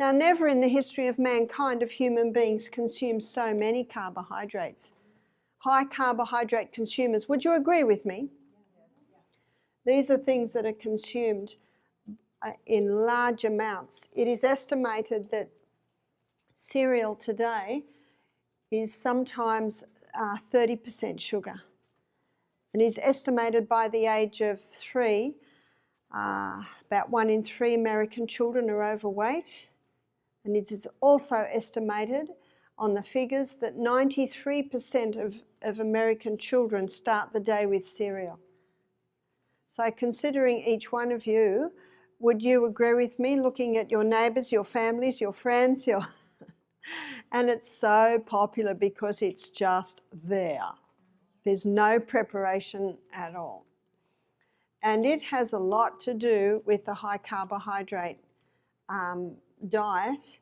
Now, never in the history of mankind have human beings consumed so many carbohydrates. High carbohydrate consumers. Would you agree with me? These are things that are consumed in large amounts. It is estimated that cereal today is sometimes 30% sugar. And is estimated by the age of 3, about 1 in 3 American children are overweight. And it is also estimated on the figures that 93% of American children start the day with cereal. So considering each one of you, would you agree with me, looking at your neighbours, your families, your friends, and it's so popular because it's just there. There's no preparation at all. And it has a lot to do with the high carbohydrate diet.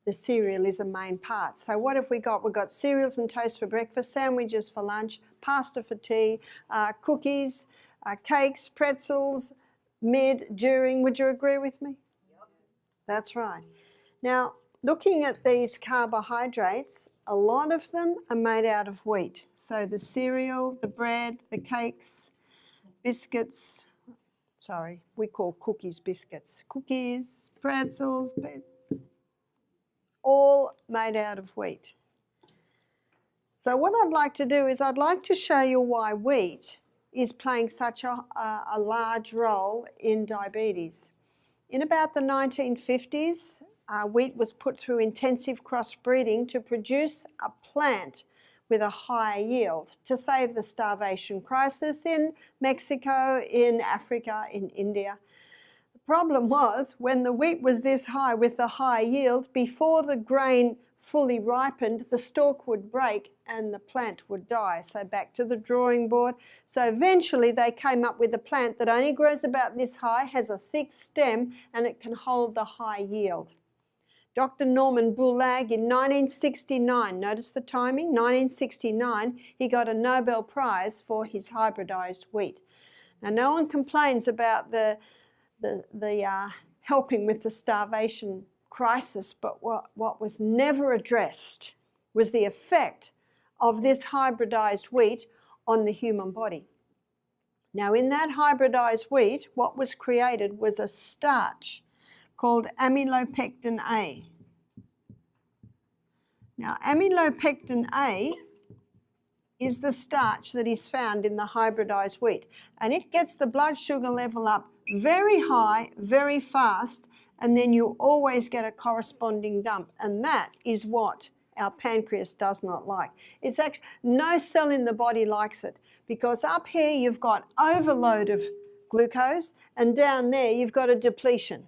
The cereal is a main part. So what have we got? We've got cereals and toast for breakfast, sandwiches for lunch, pasta for tea, cookies, cakes, pretzels, mid, during. Would you agree with me? Yep. That's right. Now, looking at these carbohydrates, a lot of them are made out of wheat. So the cereal, the bread, the cakes, biscuits, sorry, we call cookies biscuits. Cookies, pretzels, all made out of wheat. So what I'd like to do is I'd like to show you why wheat is playing such a large role in diabetes. In about the 1950s, wheat was put through intensive crossbreeding to produce a plant with a higher yield to save the starvation crisis in Mexico, in Africa, in India. The problem was when the wheat was this high with the high yield, before the grain fully ripened, the stalk would break and the plant would die. So back to the drawing board. So eventually they came up with a plant that only grows about this high, has a thick stem, and it can hold the high yield. Dr. Norman Boullag in 1969, notice the timing, 1969, he got a Nobel Prize for his hybridized wheat. Now no one complains about the helping with the starvation crisis, but what was never addressed was the effect of this hybridized wheat on the human body. Now in that hybridized wheat, what was created was a starch called amylopectin A. Now amylopectin A is the starch that is found in the hybridized wheat, and it gets the blood sugar level up very high, very fast, and then you always get a corresponding dump, and that is what our pancreas does not like. It's actually, no cell in the body likes it, because up here you've got overload of glucose, and down there you've got a depletion.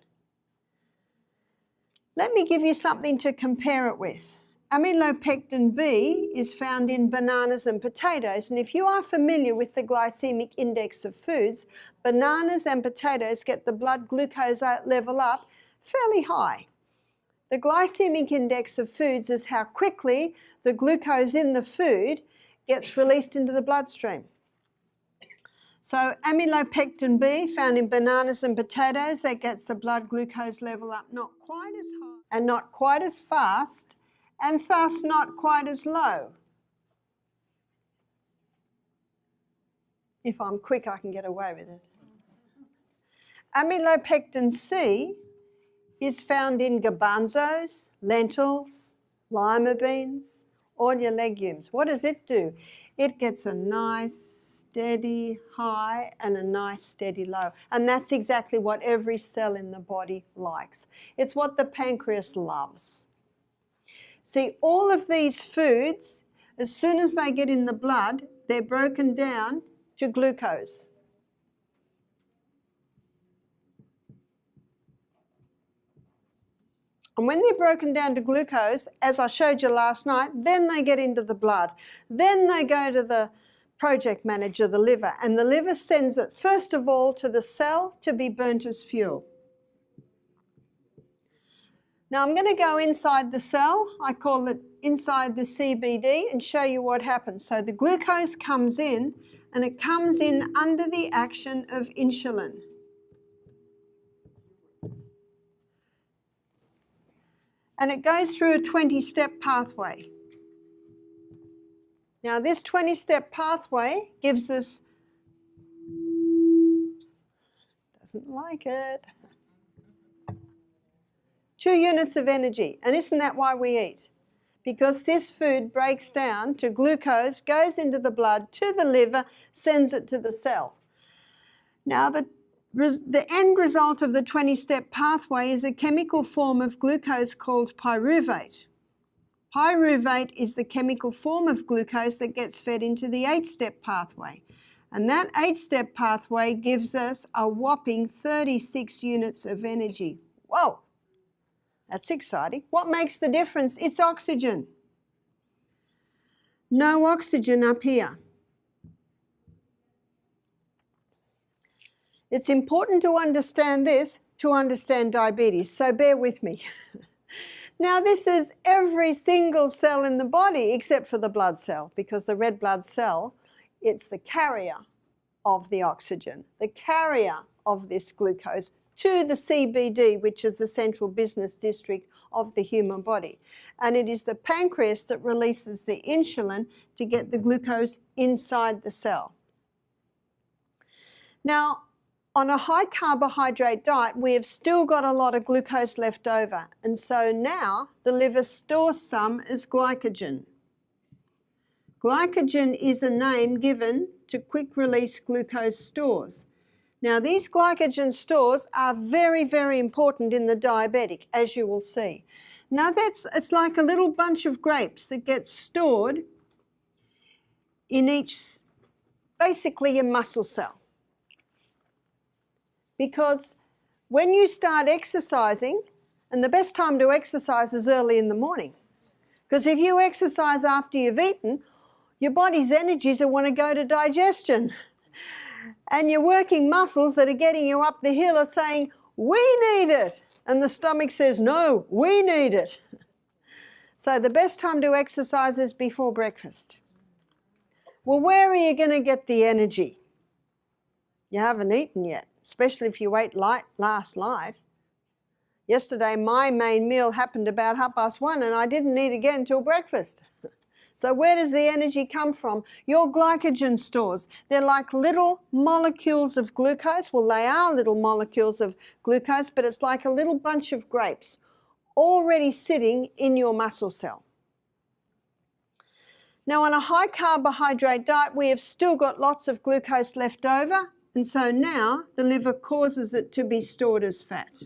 Let me give you something to compare it with. Amylopectin B is found in bananas and potatoes, and if you are familiar with the glycemic index of foods, bananas and potatoes get the blood glucose level up fairly high. The glycemic index of foods is how quickly the glucose in the food gets released into the bloodstream. So amylopectin B found in bananas and potatoes, that gets the blood glucose level up not quite as high and not quite as fast, and thus not quite as low. If I'm quick, I can get away with it. Amylopectin C is found in garbanzos, lentils, lima beans, all your legumes. What does it do? It gets a nice steady high and a nice steady low. And that's exactly what every cell in the body likes. It's what the pancreas loves. See, all of these foods, as soon as they get in the blood, they're broken down to glucose. And when they're broken down to glucose, as I showed you last night, then they get into the blood. Then they go to the project manager, the liver, and the liver sends it first of all to the cell to be burnt as fuel. Now I'm going to go inside the cell, I call it inside the CBD, and show you what happens. So the glucose comes in, and it comes in under the action of insulin. and it goes through a 20-step pathway. Now this 20-step pathway gives us, doesn't like it, 2 units of energy. And isn't that why we eat? Because this food breaks down to glucose, goes into the blood, to the liver, sends it to the cell. Now the end result of the 20-step pathway is a chemical form of glucose called pyruvate. Pyruvate is the chemical form of glucose that gets fed into the 8-step pathway. And that 8-step pathway gives us a whopping 36 units of energy. Whoa! That's exciting. What makes the difference? It's oxygen. No oxygen up here. It's important to understand this to understand diabetes, so bear with me. Now this is every single cell in the body except for the blood cell, because the red blood cell, it's the carrier of the oxygen, the carrier of this glucose to the CBD, which is the central business district of the human body. And it is the pancreas that releases the insulin to get the glucose inside the cell. Now, on a high carbohydrate diet, we have still got a lot of glucose left over. And so now the liver stores some as glycogen. Glycogen is a name given to quick-release glucose stores. Now these glycogen stores are very, very important in the diabetic, as you will see. Now it's like a little bunch of grapes that gets stored in each, basically a muscle cell. Because when you start exercising, and the best time to exercise is early in the morning, because if you exercise after you've eaten, your body's energies will want to go to digestion. And your working muscles that are getting you up the hill are saying, we need it. And the stomach says, no, we need it. So the best time to exercise is before breakfast. Well, where are you going to get the energy? You haven't eaten yet, especially if you ate light last night. Yesterday, my main meal happened about 1:30, and I didn't eat again till breakfast. So where does the energy come from? Your glycogen stores. They're like little molecules of glucose. Well, they are little molecules of glucose, but it's like a little bunch of grapes already sitting in your muscle cell. Now, on a high carbohydrate diet, we have still got lots of glucose left over, and so now the liver causes it to be stored as fat.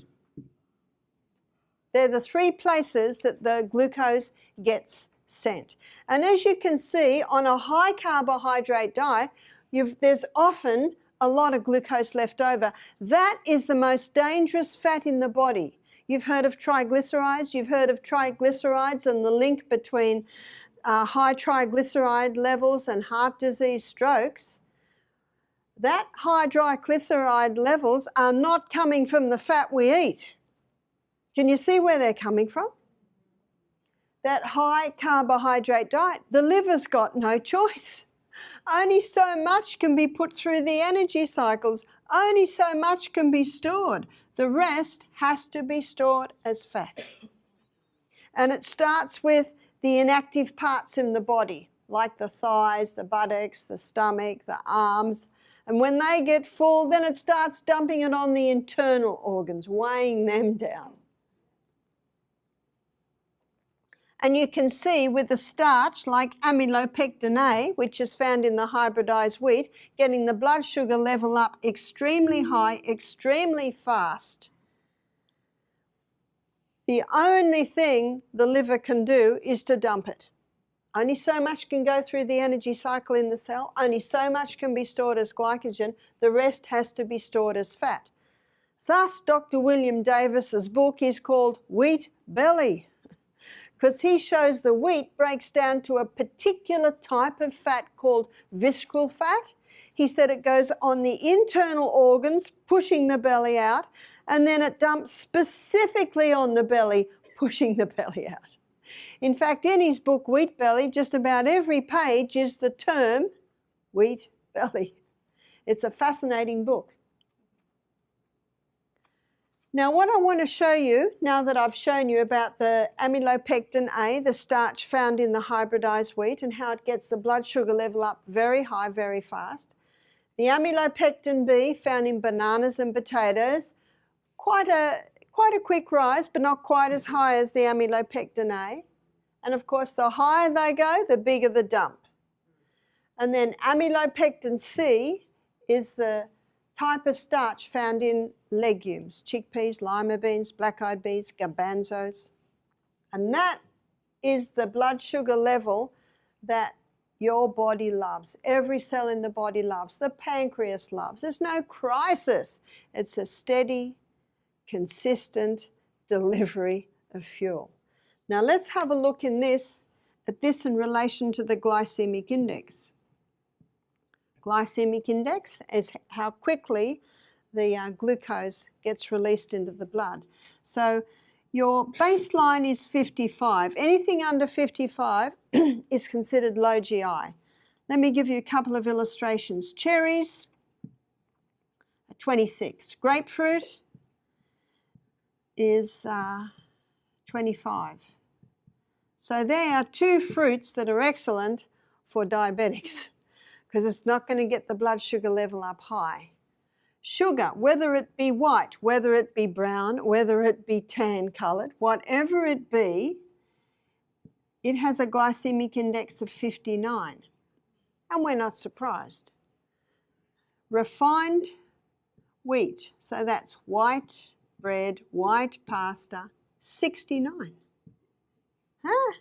They're the 3 places that the glucose gets sent. And as you can see, on a high carbohydrate diet, there's often a lot of glucose left over. That is the most dangerous fat in the body. You've heard of triglycerides. You've heard of triglycerides and the link between high triglyceride levels and heart disease, strokes. That high triglyceride levels are not coming from the fat we eat. Can you see where they're coming from? That high carbohydrate diet, the liver's got no choice. Only so much can be put through the energy cycles. Only so much can be stored. The rest has to be stored as fat. And it starts with the inactive parts in the body, like the thighs, the buttocks, the stomach, the arms. And when they get full, then it starts dumping it on the internal organs, weighing them down. And you can see with the starch, like amylopectin A, which is found in the hybridized wheat, getting the blood sugar level up extremely high, extremely fast. The only thing the liver can do is to dump it. Only so much can go through the energy cycle in the cell. Only so much can be stored as glycogen. The rest has to be stored as fat. Thus, Dr. William Davis's book is called Wheat Belly, because he shows the wheat breaks down to a particular type of fat called visceral fat. He said it goes on the internal organs, pushing the belly out, and then it dumps specifically on the belly, pushing the belly out. In fact, in his book, Wheat Belly, just about every page is the term wheat belly. It's a fascinating book. Now what I want to show you, now that I've shown you about the amylopectin A, the starch found in the hybridized wheat, and how it gets the blood sugar level up very high, very fast. The amylopectin B found in bananas and potatoes, quite a quick rise, but not quite as high as the amylopectin A. And of course, the higher they go, the bigger the dump. And then amylopectin C is the type of starch found in legumes, chickpeas, lima beans, black-eyed peas, garbanzos. And that is the blood sugar level that your body loves. Every cell in the body loves. The pancreas loves. There's no crisis. It's a steady, consistent delivery of fuel. Now let's have a look at this in relation to the glycemic index. Glycemic index is how quickly the glucose gets released into the blood. So your baseline is 55. Anything under 55 is considered low GI. Let me give you a couple of illustrations. Cherries, 26. Grapefruit is 25. So there are two fruits that are excellent for diabetics because it's not going to get the blood sugar level up high. Sugar, whether it be white, whether it be brown, whether it be tan coloured, whatever it be, it has a glycemic index of 59. And we're not surprised. Refined wheat, so that's white bread, white pasta, 69. Huh?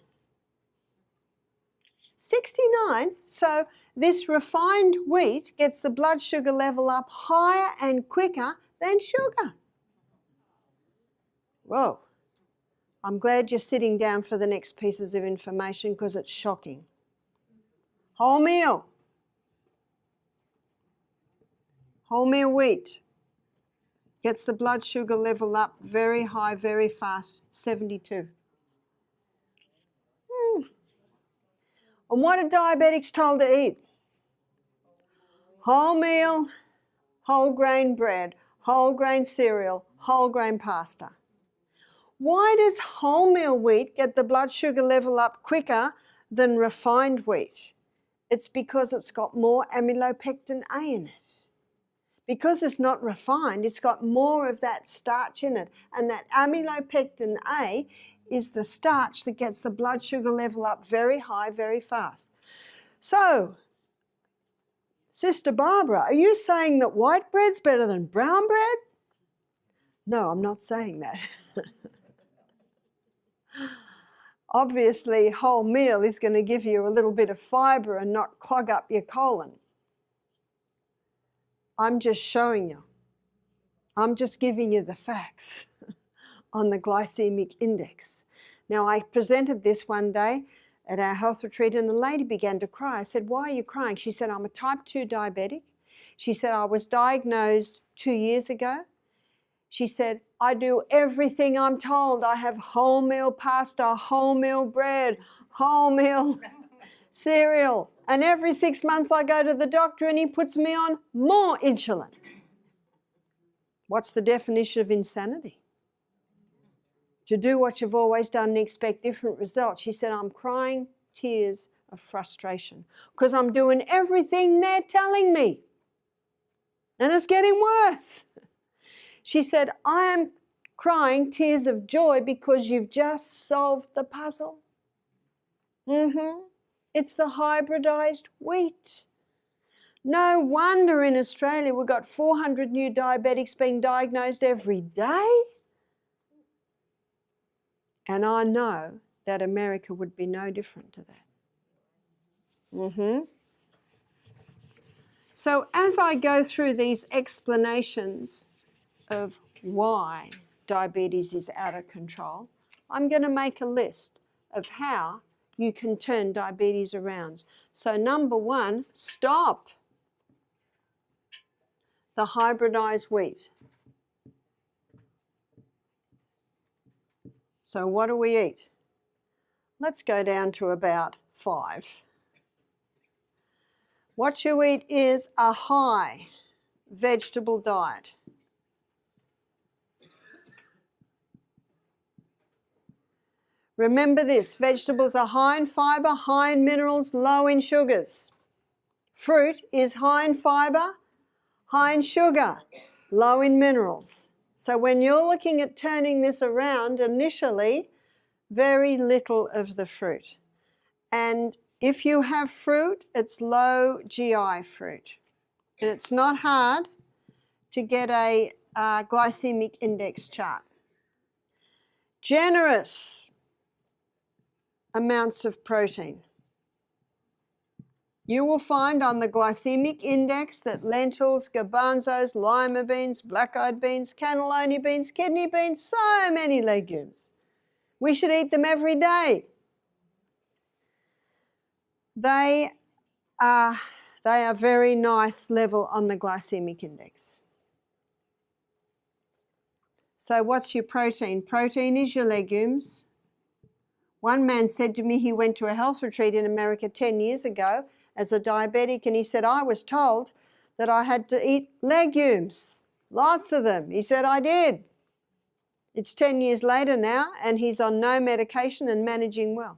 69. So this refined wheat gets the blood sugar level up higher and quicker than sugar. Whoa. I'm glad you're sitting down for the next pieces of information because it's shocking. Wholemeal wheat gets the blood sugar level up very high, very fast, 72. And what are diabetics told to eat? Wholemeal, whole grain bread, whole grain cereal, whole grain pasta. Why does wholemeal wheat get the blood sugar level up quicker than refined wheat? It's because it's got more amylopectin A in it. Because it's not refined, it's got more of that starch in it. And that amylopectin A is the starch that gets the blood sugar level up very high, very fast. So, Sister Barbara, are you saying that white bread's better than brown bread? No, I'm not saying that. Obviously, wholemeal is going to give you a little bit of fibre and not clog up your colon. I'm just showing you. I'm just giving you the facts on the glycemic index. Now, I presented this one day at our health retreat and a lady began to cry. I said, why are you crying? She said, I'm a type 2 diabetic. She said, I was diagnosed 2 years ago. She said, I do everything I'm told. I have wholemeal pasta, wholemeal bread, wholemeal cereal. And every 6 months I go to the doctor and he puts me on more insulin. What's the definition of insanity? To do what you've always done and expect different results. She said, I'm crying tears of frustration because I'm doing everything they're telling me. And it's getting worse. She said, I am crying tears of joy because you've just solved the puzzle. It's the hybridized wheat. No wonder in Australia we've got 400 new diabetics being diagnosed every day. And I know that America would be no different to that. So as I go through these explanations of why diabetes is out of control, I'm going to make a list of how you can turn diabetes around. So number one, stop the hybridized wheat. So what do we eat? Let's go down to about 5. What you eat is a high vegetable diet. Remember this, vegetables are high in fibre, high in minerals, low in sugars. Fruit is high in fibre, high in sugar, low in minerals. So when you're looking at turning this around, initially, very little of the fruit. And if you have fruit, it's low GI fruit. And it's not hard to get a glycemic index chart. Generous amounts of protein. You will find on the glycemic index that lentils, garbanzos, lima beans, black-eyed beans, cannellini beans, kidney beans, so many legumes. We should eat them every day. They are very nice level on the glycemic index. So what's your protein? Protein is your legumes. One man said to me he went to a health retreat in America 10 years ago as a diabetic, and he said, I was told that I had to eat legumes, lots of them. He said, I did. It's 10 years later now, and he's on no medication and managing well.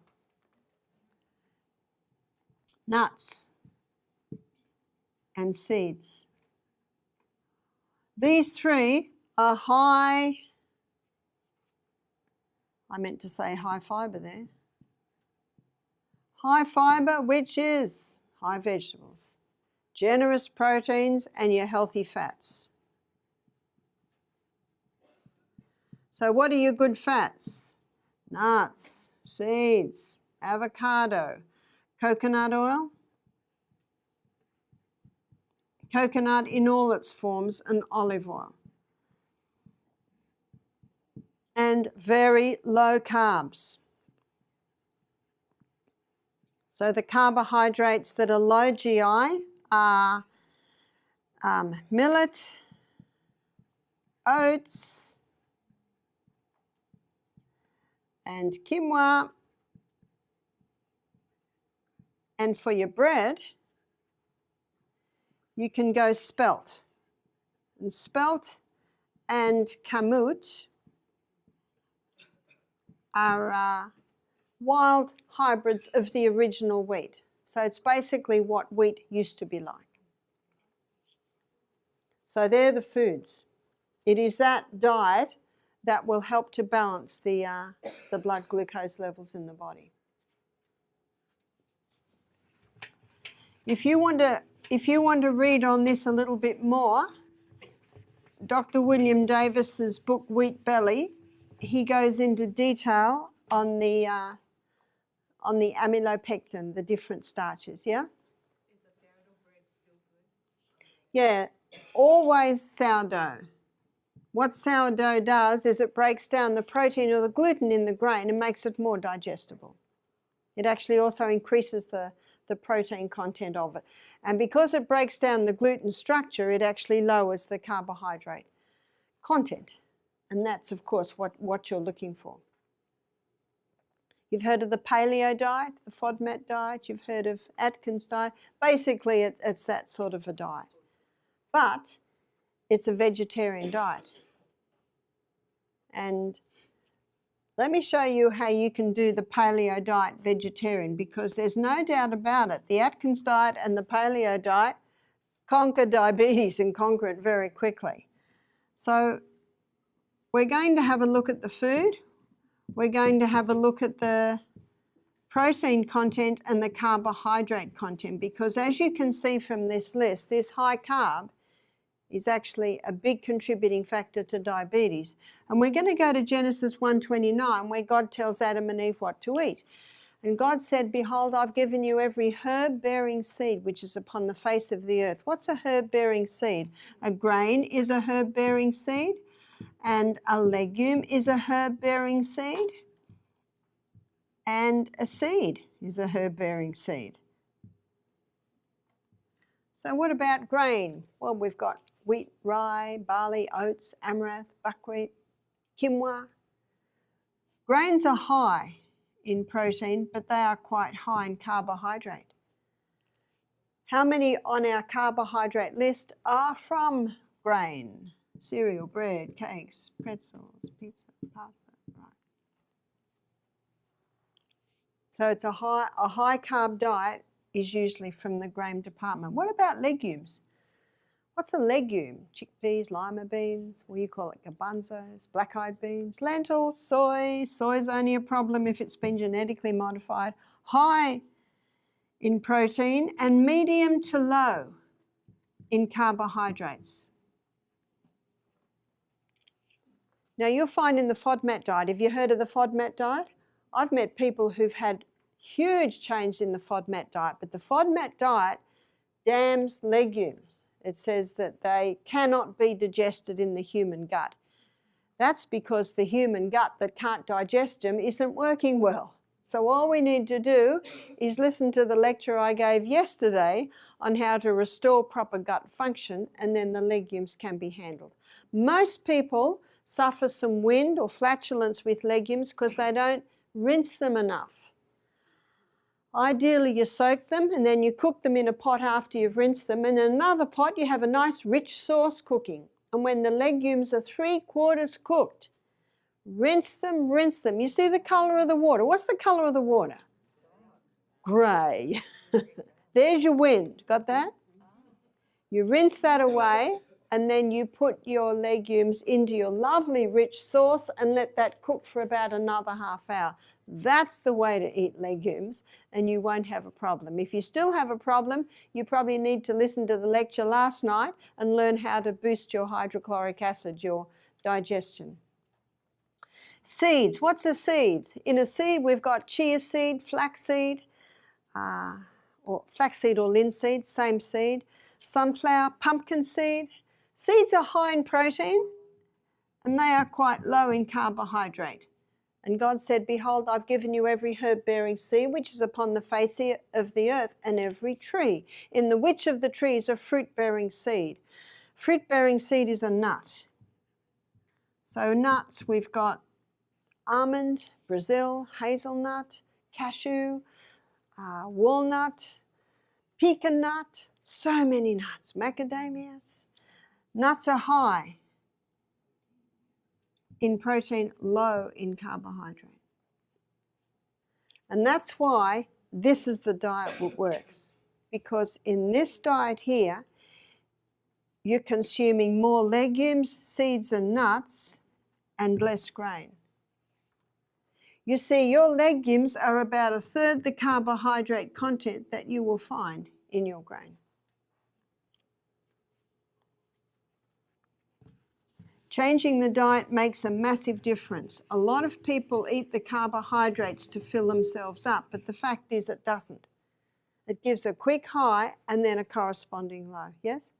Nuts and seeds. These three are high, I meant to say high fibre there. High fibre, which is high vegetables, generous proteins, and your healthy fats. So what are your good fats? Nuts, seeds, avocado, coconut oil, coconut in all its forms, and olive oil. And very low carbs. So the carbohydrates that are low GI are millet, oats, and quinoa. And for your bread, you can go spelt. And spelt and kamut are wild hybrids of the original wheat. So it's basically what wheat used to be like. So they're the foods. It is that diet that will help to balance the blood glucose levels in the body. If you want to read on this a little bit more, Dr. William Davis's book Wheat Belly, he goes into detail on the amylopectin, the different starches. Yeah. Is the sourdough bread still good? Yeah, always sourdough. What sourdough does is it breaks down the protein or the gluten in the grain and makes it more digestible. It actually also increases the protein content of it. And because it breaks down the gluten structure, it actually lowers the carbohydrate content. And that's, of course, what you're looking for. You've heard of the paleo diet, the FODMAP diet, you've heard of Atkins diet. Basically, it's that sort of a diet. But it's a vegetarian diet. And let me show you how you can do the paleo diet vegetarian, because there's no doubt about it. The Atkins diet and the paleo diet conquer diabetes and conquer it very quickly. So we're going to have a look at the food. We're going to have a look at the protein content and the carbohydrate content, because as you can see from this list, this high carb is actually a big contributing factor to diabetes. And we're going to go to Genesis 1:29, where God tells Adam and Eve what to eat. And God said, behold, I've given you every herb-bearing seed which is upon the face of the earth. What's a herb-bearing seed? A grain is a herb-bearing seed, and a legume is a herb-bearing seed, and a seed is a herb-bearing seed. So what about grain? Well, we've got wheat, rye, barley, oats, amaranth, buckwheat, quinoa. Grains are high in protein, but they are quite high in carbohydrate. How many on our carbohydrate list are from grain? Cereal, bread, cakes, pretzels, pizza, pasta, right. So it's a high carb diet is usually from the grain department. What about legumes? What's a legume? Chickpeas, lima beans, what do you call it? Garbanzos, black-eyed beans, lentils, soy. Soy's only a problem if it's been genetically modified. High in protein and medium to low in carbohydrates. Now you'll find in the FODMAP diet, have you heard of the FODMAP diet? I've met people who've had huge change in the FODMAP diet, but the FODMAP diet damns legumes. It says that they cannot be digested in the human gut. That's because the human gut that can't digest them isn't working well. So all we need to do is listen to the lecture I gave yesterday on how to restore proper gut function, and then the legumes can be handled. Most people suffer some wind or flatulence with legumes because they don't rinse them enough. Ideally, you soak them and then you cook them in a pot after you've rinsed them, and in another pot you have a nice rich sauce cooking. And when the legumes are 3/4 cooked, rinse them, rinse them. You see the colour of the water. What's the colour of the water? Grey. There's your wind. Got that? You rinse that away, and then you put your legumes into your lovely rich sauce and let that cook for about another half hour. That's the way to eat legumes, and you won't have a problem. If you still have a problem, you probably need to listen to the lecture last night and learn how to boost your hydrochloric acid, your digestion. Seeds. What's a seed? In a seed, we've got chia seed, flaxseed, or flaxseed or linseed, same seed, sunflower, pumpkin seed. Seeds are high in protein, and they are quite low in carbohydrate. And God said, behold, I've given you every herb-bearing seed which is upon the face of the earth, and every tree, in the which of the trees a fruit-bearing seed. Fruit-bearing seed is a nut. So nuts, we've got almond, Brazil, hazelnut, cashew, walnut, pecan nut, so many nuts, macadamias. Nuts are high in protein, low in carbohydrate. And that's why this is the diet that works. Because in this diet here, you're consuming more legumes, seeds and nuts and less grain. You see, your legumes are about 1/3 the carbohydrate content that you will find in your grain. Changing the diet makes a massive difference. A lot of people eat the carbohydrates to fill themselves up, but the fact is it doesn't. It gives a quick high and then a corresponding low. Yes?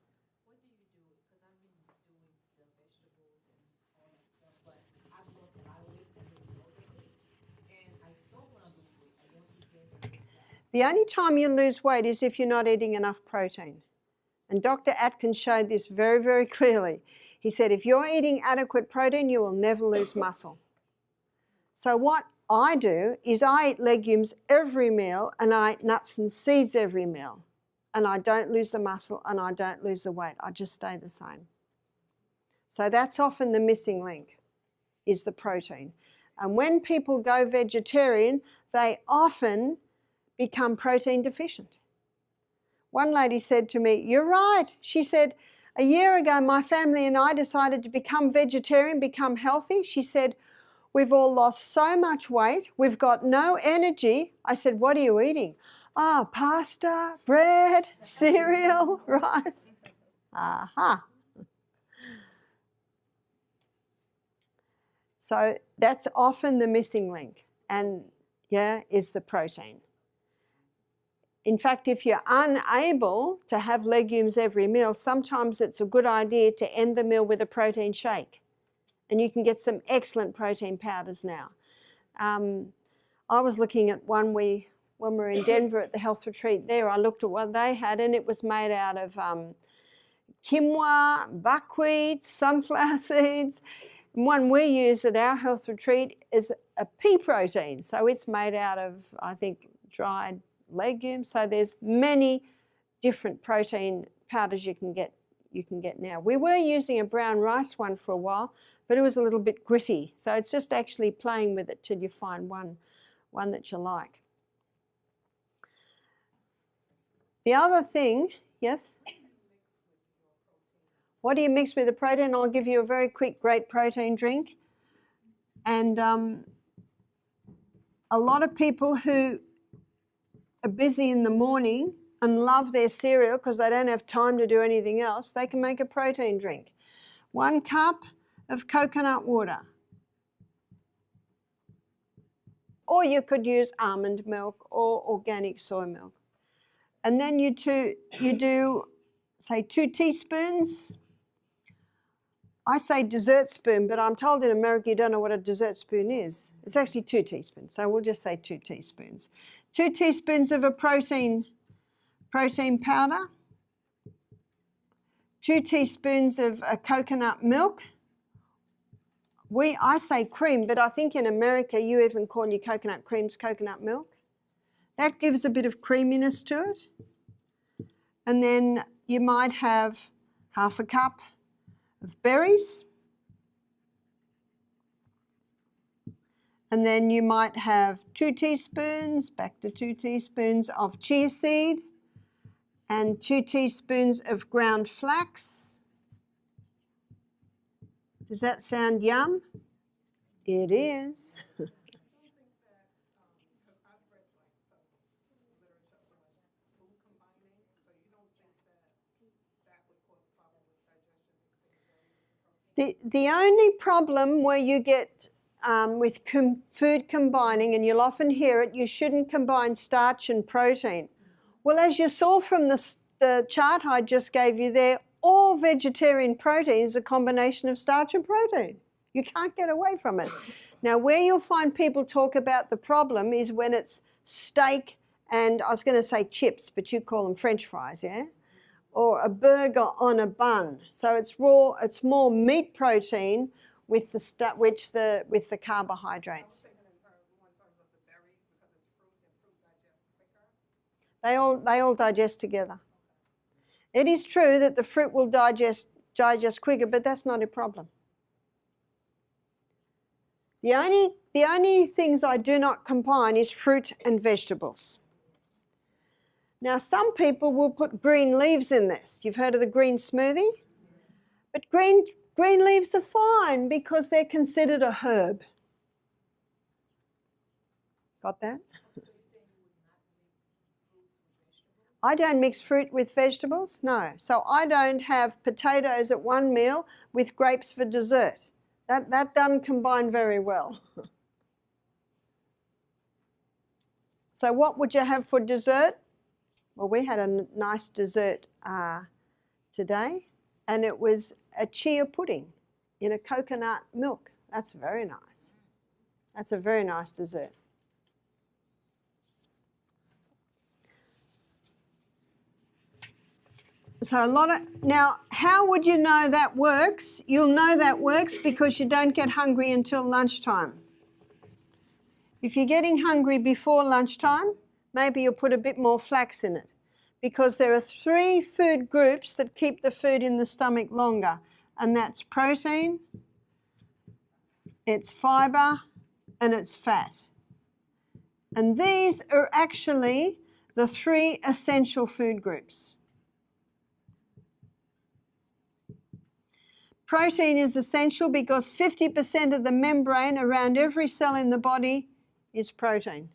What do you do? Because I've been doing the vegetables and all that stuff, but I've lost a lot of weight as a result of it, and I don't want to lose weight. I want to gain some fat. The only time you lose weight is if you're not eating enough protein. And Dr. Atkins showed this very, very clearly. He said, if you're eating adequate protein, you will never lose muscle. So what I do is I eat legumes every meal, and I eat nuts and seeds every meal. And I don't lose the muscle and I don't lose the weight. I just stay the same. So that's often the missing link, is the protein. And when people go vegetarian, they often become protein deficient. One lady said to me, you're right. She said, a year ago, my family and I decided to become vegetarian, become healthy. She said, we've all lost so much weight. We've got no energy. I said, what are you eating? Pasta, bread, cereal, rice. Aha. So that's often the missing link, and is the protein. In fact, if you're unable to have legumes every meal, sometimes it's a good idea to end the meal with a protein shake. And you can get some excellent protein powders now. I was looking at one when we were in Denver at the health retreat there, I looked at what they had, and it was made out of quinoa, buckwheat, sunflower seeds. And one we use at our health retreat is a pea protein. So it's made out of, I think, dried legumes. So there's many different protein powders you can get now. We were using a brown rice one for a while, but it was a little bit gritty. So it's just actually playing with it till you find one that you like. The other thing, yes? What do you mix with the protein? I'll give you a very quick, great protein drink. And a lot of people who are busy in the morning and love their cereal because they don't have time to do anything else, they can make a protein drink. 1 cup of coconut water. Or you could use almond milk or organic soy milk. And then you do, say, 2 teaspoons. I say dessert spoon, but I'm told in America you don't know what a dessert spoon is. It's actually 2 teaspoons, so we'll just say 2 teaspoons. 2 teaspoons of a protein powder. 2 teaspoons of coconut milk. I say cream, but I think in America you even call your coconut creams coconut milk. That gives a bit of creaminess to it. And then you might have 1/2 cup of berries. And then you might have 2 teaspoons, back to 2 teaspoons of chia seed and 2 teaspoons of ground flax. Does that sound yum? It is. The only problem where you get with food combining, and you'll often hear it, you shouldn't combine starch and protein. Well, as you saw from the chart I just gave you there, all vegetarian protein is a combination of starch and protein. You can't get away from it. Now, where you'll find people talk about the problem is when it's steak and, I was going to say chips, but you call them French fries, yeah? Or a burger on a bun. So it's raw, it's more meat protein with the carbohydrates. They all digest together. It is true that the fruit will digest quicker, but that's not a problem. The only things I do not combine is fruit and vegetables. Now, some people will put green leaves in this. You've heard of the green smoothie? But green leaves are fine because they're considered a herb. Got that? I don't mix fruit with vegetables, no. So I don't have potatoes at one meal with grapes for dessert. That doesn't combine very well. So what would you have for dessert? Well, we had a nice dessert today, and it was a chia pudding in a coconut milk. That's very nice. That's a very nice dessert. So now, how would you know that works? You'll know that works because you don't get hungry until lunchtime. If you're getting hungry before lunchtime, maybe you'll put a bit more flax in it, because there are 3 food groups that keep the food in the stomach longer, and that's protein, it's fibre, and it's fat. And these are actually the 3 essential food groups. Protein is essential because 50% of the membrane around every cell in the body is protein.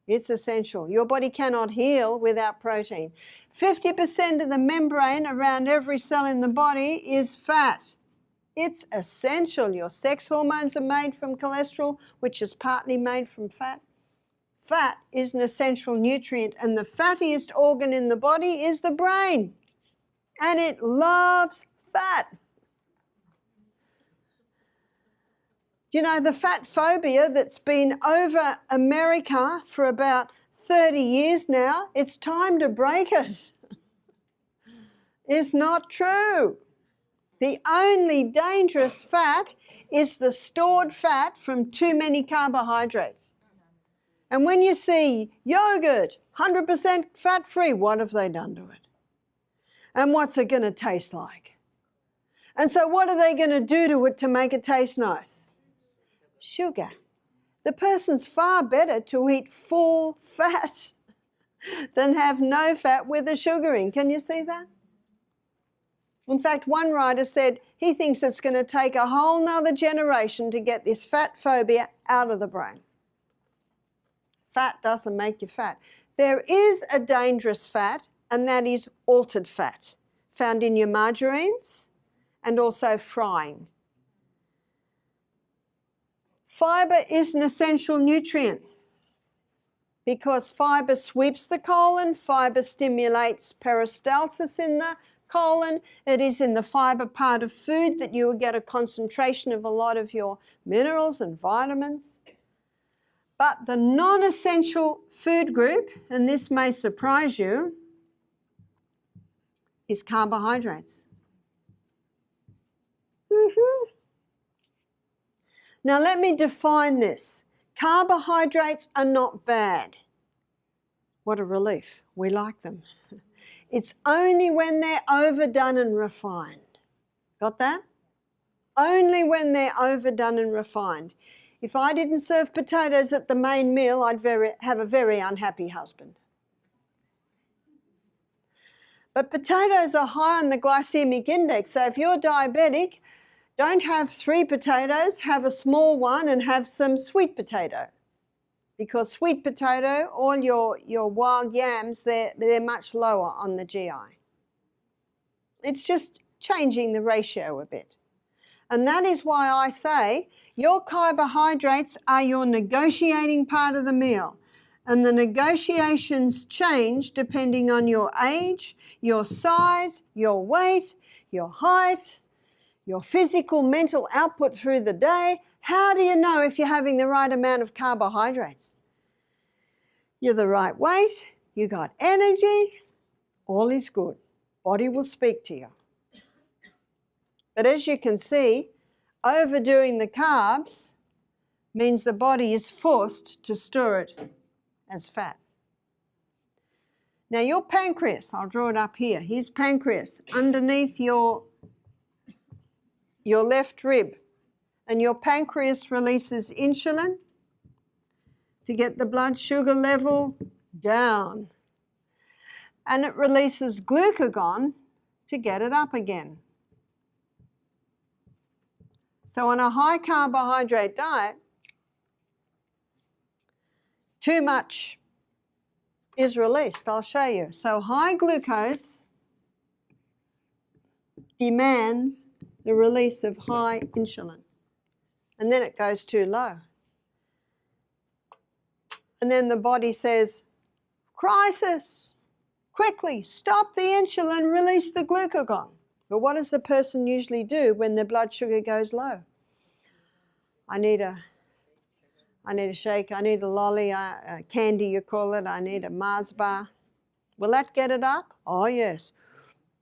It's essential. Your body cannot heal without protein. 50% of the membrane around every cell in the body is fat. It's essential. Your sex hormones are made from cholesterol, which is partly made from fat. Fat is an essential nutrient, and the fattiest organ in the body is the brain. And it loves fat. You know, the fat phobia that's been over America for about 30 years now, it's time to break it. It's not true. The only dangerous fat is the stored fat from too many carbohydrates. And when you see yogurt, 100% fat-free, what have they done to it? And what's it going to taste like? And so what are they going to do to it to make it taste nice? Sugar. The person's far better to eat full fat than have no fat with the sugaring. Can you see that? In fact, one writer said he thinks it's going to take a whole nother generation to get this fat phobia out of the brain. Fat doesn't make you fat. There is a dangerous fat, and that is altered fat, found in your margarines and also frying. Fibre is an essential nutrient because fibre sweeps the colon, fibre stimulates peristalsis in the colon. It is in the fibre part of food that you will get a concentration of a lot of your minerals and vitamins. But the non-essential food group, and this may surprise you, is carbohydrates. Now let me define this. Carbohydrates are not bad. What a relief. We like them. It's only when they're overdone and refined. Got that? Only when they're overdone and refined. If I didn't serve potatoes at the main meal, I'd have a very unhappy husband. But potatoes are high on the glycemic index, so if you're diabetic, don't have 3 potatoes, have a small one and have some sweet potato. Because sweet potato, all your wild yams, they're much lower on the GI. It's just changing the ratio a bit. And that is why I say your carbohydrates are your negotiating part of the meal. And the negotiations change depending on your age, your size, your weight, your height, your physical, mental output through the day. How do you know if you're having the right amount of carbohydrates? You're the right weight, you got energy, all is good. Body will speak to you. But as you can see, overdoing the carbs means the body is forced to store it as fat. Now your pancreas, I'll draw it up here. Here's pancreas underneath your left rib. And your pancreas releases insulin to get the blood sugar level down. And it releases glucagon to get it up again. So on a high carbohydrate diet, too much is released. I'll show you. So high glucose demands the release of high insulin. And then it goes too low. And then the body says, crisis, quickly, stop the insulin, release the glucagon. But what does the person usually do when their blood sugar goes low? I need a shake, I need a lolly, a candy you call it, I need a Mars bar. Will that get it up? Oh yes.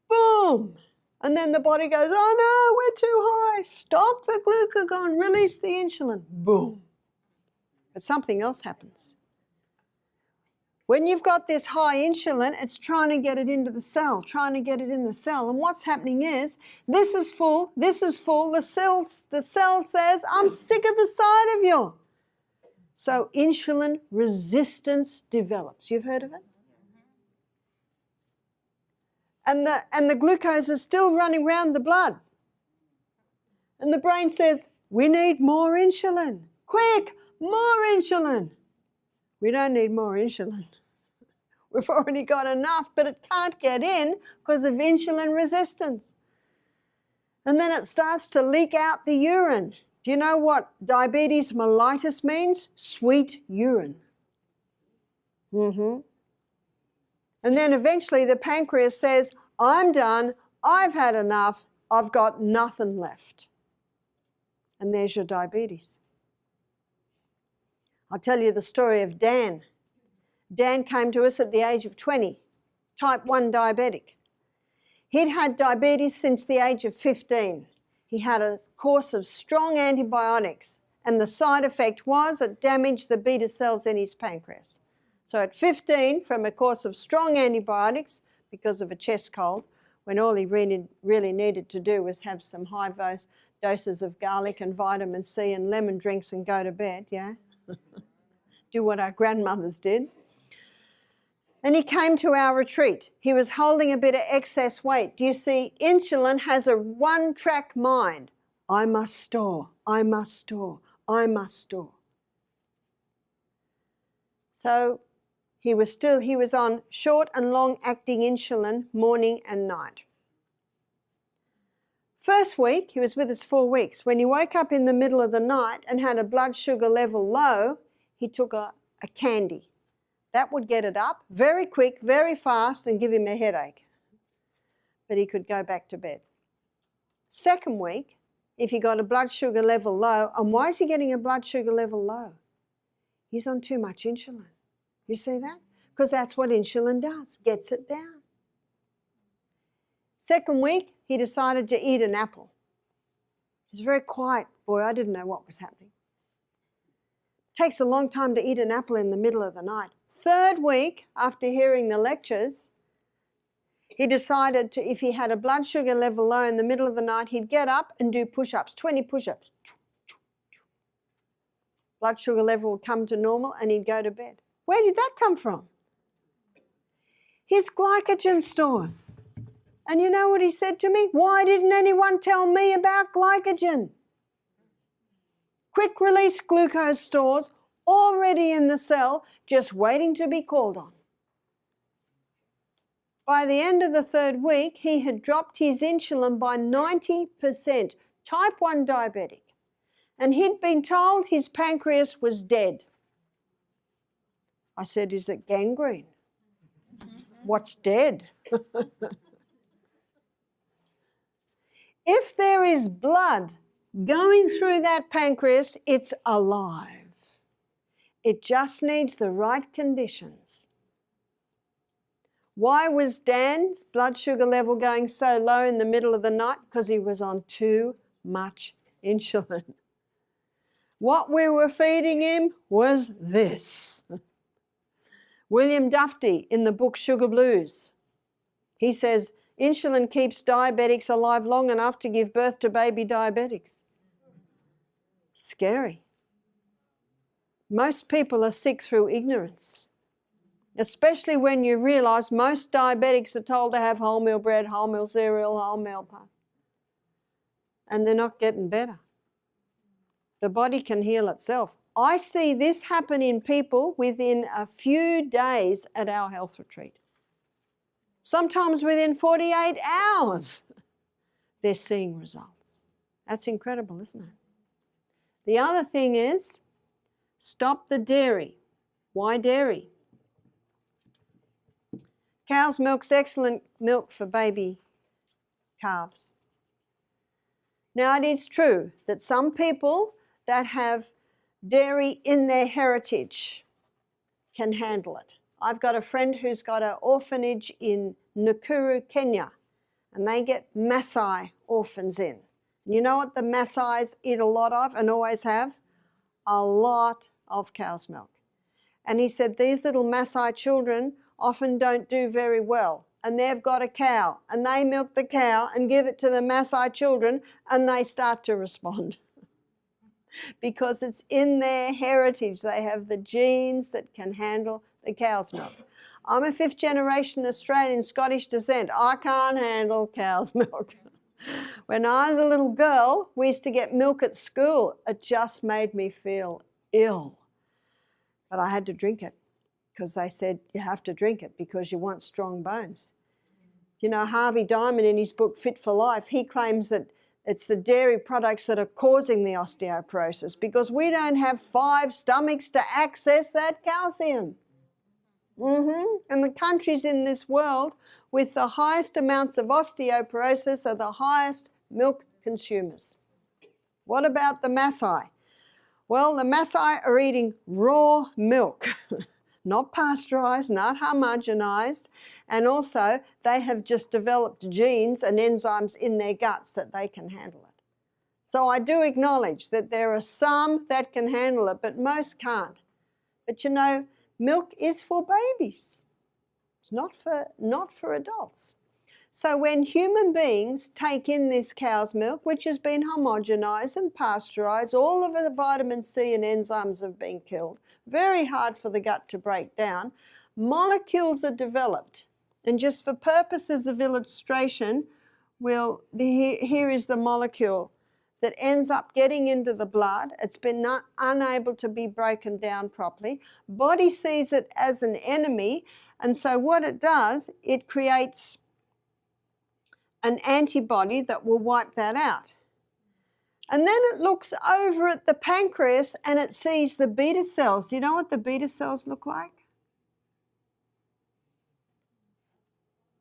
Boom! And then the body goes, oh no, we're too high. Stop the glucagon, release the insulin. Boom. But something else happens. When you've got this high insulin, it's trying to get it into the cell, trying to get it in the cell. And what's happening is, this is full, the cell says, I'm sick of the sight of you. So insulin resistance develops. You've heard of it? And the glucose is still running around the blood. And the brain says, we need more insulin. Quick, more insulin. We don't need more insulin. We've already got enough, but it can't get in because of insulin resistance. And then it starts to leak out the urine. Do you know what diabetes mellitus means? Sweet urine. And then eventually the pancreas says, I'm done, I've had enough, I've got nothing left. And there's your diabetes. I'll tell you the story of Dan. Dan came to us at the age of 20, type 1 diabetic. He'd had diabetes since the age of 15. He had a course of strong antibiotics, and the side effect was it damaged the beta cells in his pancreas. So at 15, from a course of strong antibiotics, because of a chest cold, when all he really needed to do was have some high doses of garlic and vitamin C and lemon drinks and go to bed, yeah? Do what our grandmothers did. And he came to our retreat. He was holding a bit of excess weight. Do you see, insulin has a one-track mind. I must store, I must store, I must store. So he was on short and long-acting insulin morning and night. First week, he was with us 4 weeks. When he woke up in the middle of the night and had a blood sugar level low, he took a candy. That would get it up very quick, very fast, and give him a headache. But he could go back to bed. Second week, if he got a blood sugar level low, and why is he getting a blood sugar level low? He's on too much insulin. You see that? Because that's what insulin does, gets it down. Second week, he decided to eat an apple. He's a very quiet boy. I didn't know what was happening. Takes a long time to eat an apple in the middle of the night. Third week, after hearing the lectures, he decided to, if he had a blood sugar level low in the middle of the night, he'd get up and do push-ups, 20 push-ups. Blood sugar level would come to normal and he'd go to bed. Where did that come from? His glycogen stores. And you know what he said to me? Why didn't anyone tell me about glycogen? Quick release glucose stores already in the cell, just waiting to be called on. By the end of the third week, he had dropped his insulin by 90%, type 1 diabetic. And he'd been told his pancreas was dead. I said, is it gangrene? What's dead? If there is blood going through that pancreas, it's alive. It just needs the right conditions. Why was Dan's blood sugar level going so low in the middle of the night? Because he was on too much insulin. What we were feeding him was this. William Dufty, in the book Sugar Blues, he says, insulin keeps diabetics alive long enough to give birth to baby diabetics. Scary. Most people are sick through ignorance, especially when you realise most diabetics are told to have wholemeal bread, wholemeal cereal, wholemeal pasta, and they're not getting better. The body can heal itself. I see this happen in people within a few days at our health retreat. Sometimes within 48 hours, they're seeing results. That's incredible, isn't it? The other thing is, stop the dairy. Why dairy? Cow's milk's excellent milk for baby calves. Now, it is true that some people that have dairy in their heritage can handle it. I've got a friend who's got an orphanage in Nakuru, Kenya, and they get Maasai orphans in. And you know what the Maasais eat a lot of and always have? A lot of cow's milk. And he said these little Maasai children often don't do very well, and they've got a cow, and they milk the cow and give it to the Maasai children, and they start to respond. Because it's in their heritage. They have the genes that can handle the cow's milk. I'm a 5th generation Australian Scottish descent. I can't handle cow's milk. When I was a little girl, we used to get milk at school. It just made me feel ill. But I had to drink it because they said you have to drink it because you want strong bones. You know, Harvey Diamond in his book Fit for Life, he claims that it's the dairy products that are causing the osteoporosis because we don't have 5 stomachs to access that calcium. And the countries in this world with the highest amounts of osteoporosis are the highest milk consumers. What about the Maasai? Well, the Maasai are eating raw milk, not pasteurized, not homogenized, and also they have just developed genes and enzymes in their guts that they can handle it. So I do acknowledge that there are some that can handle it, but most can't. But you know, milk is for babies. It's not for adults. So when human beings take in this cow's milk, which has been homogenized and pasteurized, all of the vitamin C and enzymes have been killed, very hard for the gut to break down, molecules are developed. And just for purposes of illustration, here is the molecule that ends up getting into the blood. It's been unable to be broken down properly. Body sees it as an enemy, and so what it does, it creates an antibody that will wipe that out. And then it looks over at the pancreas and it sees the beta cells. Do you know what the beta cells look like?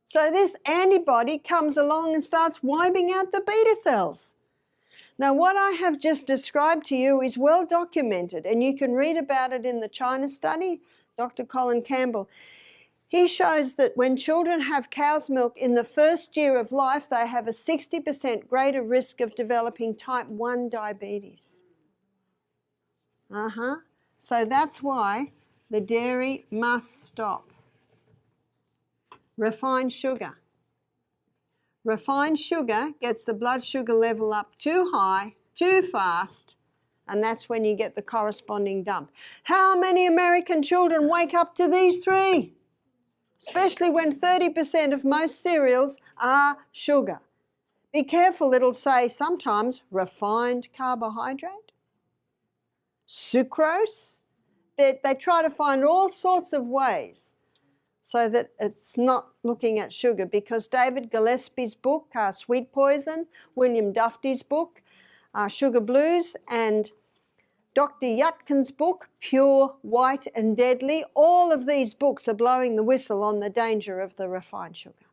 So this antibody comes along and starts wiping out the beta cells. Now what I have just described to you is well documented, and you can read about it in the China study, Dr. Colin Campbell. He shows that when children have cow's milk in the first year of life, they have a 60% greater risk of developing type 1 diabetes. So that's why the dairy must stop. Refined sugar. Refined sugar gets the blood sugar level up too high, too fast, and that's when you get the corresponding dump. How many American children wake up to these three? Especially when 30% of most cereals are sugar. Be careful, it'll say sometimes refined carbohydrate, sucrose. They try to find all sorts of ways so that it's not looking at sugar, because David Gillespie's book, Sweet Poison, William Duffy's book, Sugar Blues, and Dr. Yatkin's book, Pure, White and Deadly, all of these books are blowing the whistle on the danger of the refined sugar.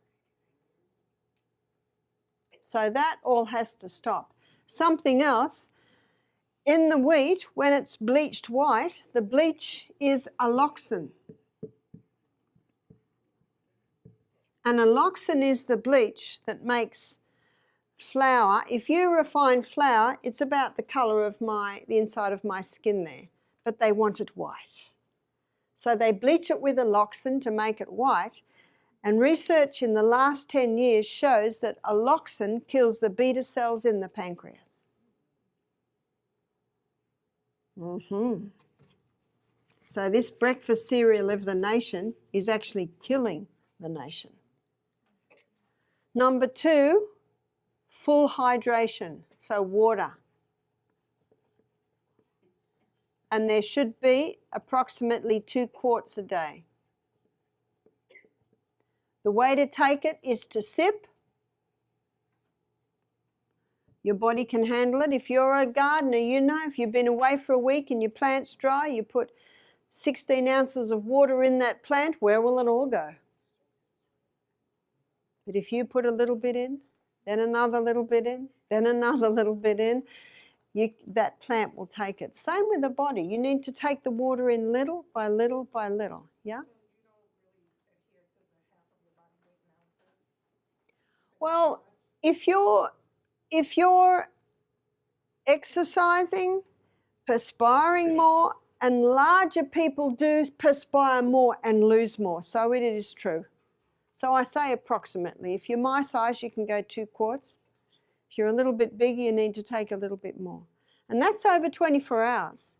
So that all has to stop. Something else, in the wheat, when it's bleached white, the bleach is alloxan. And alloxan is the bleach that makes flour. If you refine flour, it's about the colour of the inside of my skin there, but they want it white. So they bleach it with alloxan to make it white, and research in the last 10 years shows that alloxan kills the beta cells in the pancreas. So this breakfast cereal of the nation is actually killing the nation. Number 2, full hydration, so water. And there should be approximately 2 quarts a day. The way to take it is to sip. Your body can handle it. If you're a gardener, you know if you've been away for a week and your plant's dry, you put 16 ounces of water in that plant, where will it all go? But if you put a little bit in, then another little bit in, then another little bit in, that plant will take it. Same with the body. You need to take the water in little by little by little. Yeah? Well, if you're exercising, perspiring more, and larger people do perspire more and lose more, so it is true. So I say approximately. If you're my size, you can go 2 quarts. If you're a little bit bigger, you need to take a little bit more. And that's over 24 hours.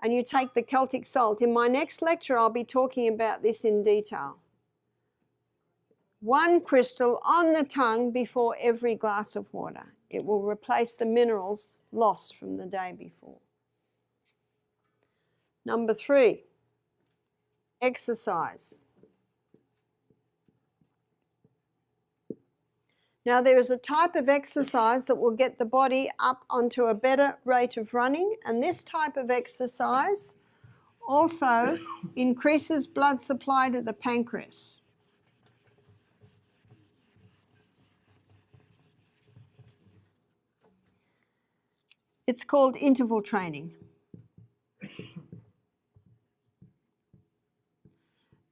And you take the Celtic salt. In my next lecture, I'll be talking about this in detail. 1 crystal on the tongue before every glass of water. It will replace the minerals lost from the day before. Number 3, exercise. Now there is a type of exercise that will get the body up onto a better rate of running, and this type of exercise also increases blood supply to the pancreas. It's called interval training.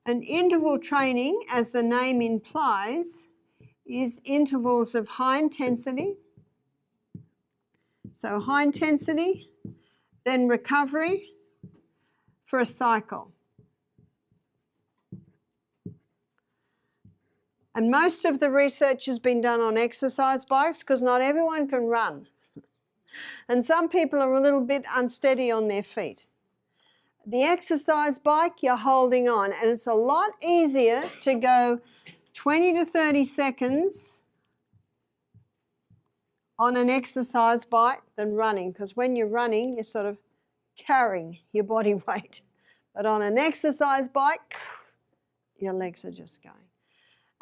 And interval training, as the name implies, is intervals of high intensity. So high intensity, then recovery for a cycle. And most of the research has been done on exercise bikes, because not everyone can run. And some people are a little bit unsteady on their feet. The exercise bike, you're holding on, and it's a lot easier to go 20 to 30 seconds on an exercise bike than running, because when you're running, you're sort of carrying your body weight. But on an exercise bike, your legs are just going.